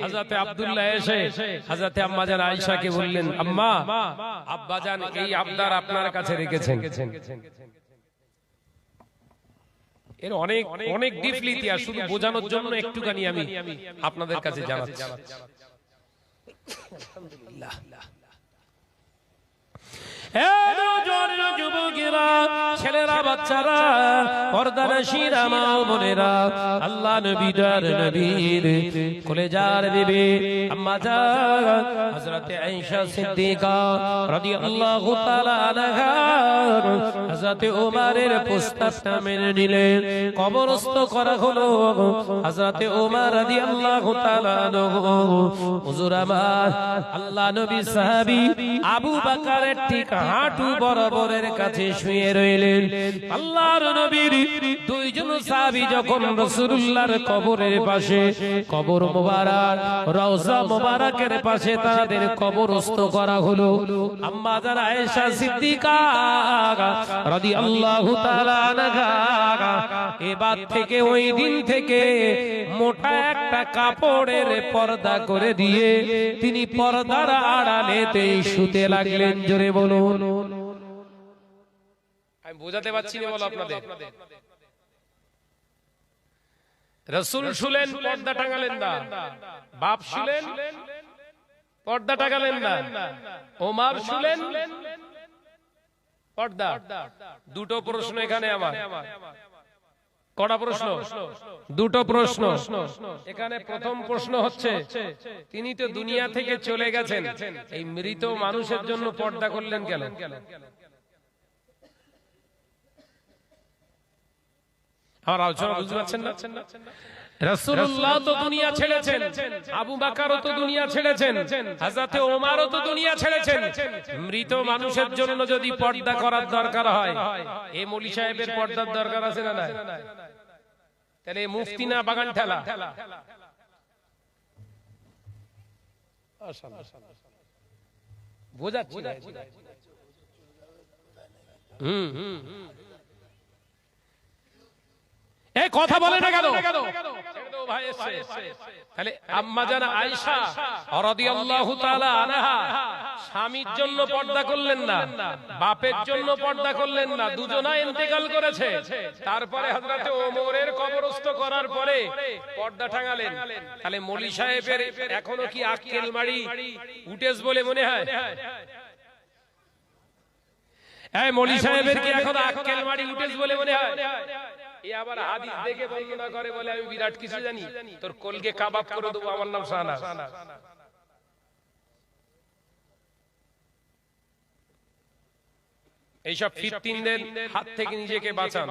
হযরতে আব্দুল্লাহ এসে হযরতে আম্মা জান আয়েশাকে বললেন, আম্মা আব্বা জান এই আবদার আপনার কাছে রেখেছেন। এর অনেক অনেক ডিপলি ইতিহাস, শুধু বোঝানোর জন্য একটুখানি আমি আপনাদের কাছে জানাচ্ছি। আলহামদুলিল্লাহ। যুবকেরা, ছেলেরা, বাচ্চারা, পর্দানশীরা, মা ও বোনেরা, আল্লাহ নবীর নবীর কলেজার বিবি আম্মা জান হযরতে আয়েশা সিদ্দিকা রাদিয়াল্লাহু তাআলা আনহা হযরতে ওমরের প্রস্তাবটা মেনে নিলেন। কবরস্থ করা হলো হযরতে ওমর রাদিয়াল্লাহু তাআলা আনহু। হুজুর আমার আল্লাহ নবী সাহাবী আবু বকরের ঠিকানা হাঁটু বরাবরের কাছে শুয়ে রইলেন। আল্লাহর নবীর দুইজন সাহাবী যখন রাসূলুল্লাহর কবরের পাশে, কবর মোবারক রওজা মোবারকের পাশে তাদের কবরস্থ করা হলো, আম্মা জান আয়েশা সিদ্দিকা রাদিয়াল্লাহু তাআলা আনহা এবার থেকে ওই দিন থেকে মোটা একটা কাপড়ের পর্দা করে দিয়ে তিনি পর্দার আড়ালেতে শুতে লাগলেন। জোরে বলুন। আমি বোঝাতে পারছি না বলো আপনাদের। রাসূল শুলেন, পর্দা টাঙালেন না। বাপ শুলেন, পর্দা টাঙালেন না। ওমর শুলেন, পর্দা। দুটো প্রশ্ন এখানে আমার। কটা প্রশ্ন? দুটো প্রশ্ন। এখানে প্রথম প্রশ্ন হচ্ছে, তিনি তো দুনিয়া থেকে চলে গেছেন, এই মৃত মানুষের জন্য পর্দা করলেন কেন? আমার আলোচনা বুঝতে পারছেন না? রাসূলুল্লাহ তো দুনিয়া ছেড়েছেন, আবু বকরও তো দুনিয়া ছেড়েছেন, হযরত ওমরও তো দুনিয়া ছেড়েছেন। মৃত মানুষের জন্য যদি পর্দা করার দরকার হয়, এই মৌলী সাহেবের পর্দার দরকার আছে না? তাহলে মুফতি না বাগান ঠেলা? বোঝাচ্ছি। এই কথা বলে না কেন? তাহলে আম্মা জান আয়েশা রাদিয়াল্লাহু তাআলা আনহা স্বামীর জন্য পর্দা করলেন না, বাপের জন্য পর্দা করলেন না, দুজনা ইন্তেকাল করেছে। তারপরে হযরত ওমরের কবরস্থ করার পরে পর্দা টাঙালেন। তাহলে মৌলী সাহেবের এখনো কি আক্কেল মাড়ি উঠেস বলে মনে হয়? এই মৌলী সাহেবের কি এখন আক্কেল মাড়ি উঠেস বলে মনে হয়? এ আবার হাদিস দেখে বর্ণনা করে বলে আমি বিরাট কিছু জানি, তোর কলকে কাবাব করে দেবো, আমার নাম শাহনাজ। এইসব ফিতনাদের হাত থেকে নিজেকে বাঁচান।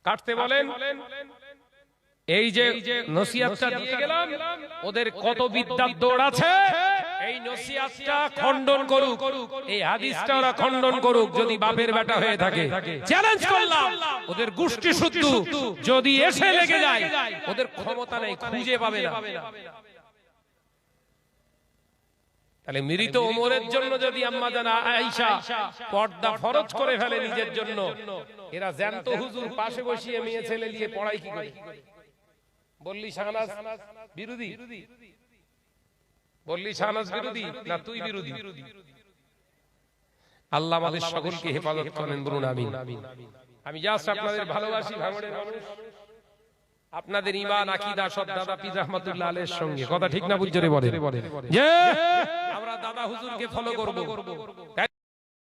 কাটতে বলেন। এই যে নসিহতটা দিয়ে গেলাম, ওদের কত বিদ্যার দৌড় আছে, এই নসিহতটা খণ্ডন করুক, এই হাদিসটা ওরা খণ্ডন করুক। যদি বাপের বেটা হয়ে থাকে চ্যালেঞ্জ করলাম, ওদের গোষ্ঠী শুদ্ধ যদি এসে লেগে যায়, ওদের ক্ষমতা নেই, খুঁজে পাবে না। তাহলে মৃত ওমরের জন্য যদি আম্মা জান আয়েশা পর্দা ফরজ করে ফেলে নিজের জন্য, এরা জ্যান্ত হুজুর পাশে বসিয়ে মেয়ে ছেলে দিয়ে পড়াই কি করে? বললি শাহনাজ বিরোধী? বললি শাহনাজ বিরোধী না তুই বিরোধী? আল্লাহ আমাদের সকলকে হেফাজত করেন, বলুন আমিন। আমি জাস্ট আপনাদের ভালোবাসি, ভাঙড়ের মানুষ। আপনাদের ঈমান আকীদা সব দাদা পীর রাহমাতুল্লাহ আলাইহির সঙ্গে, কথা ঠিক না বুঝজরে বলে যে আমরা দাদা হুজুরকে ফলো করব, তাই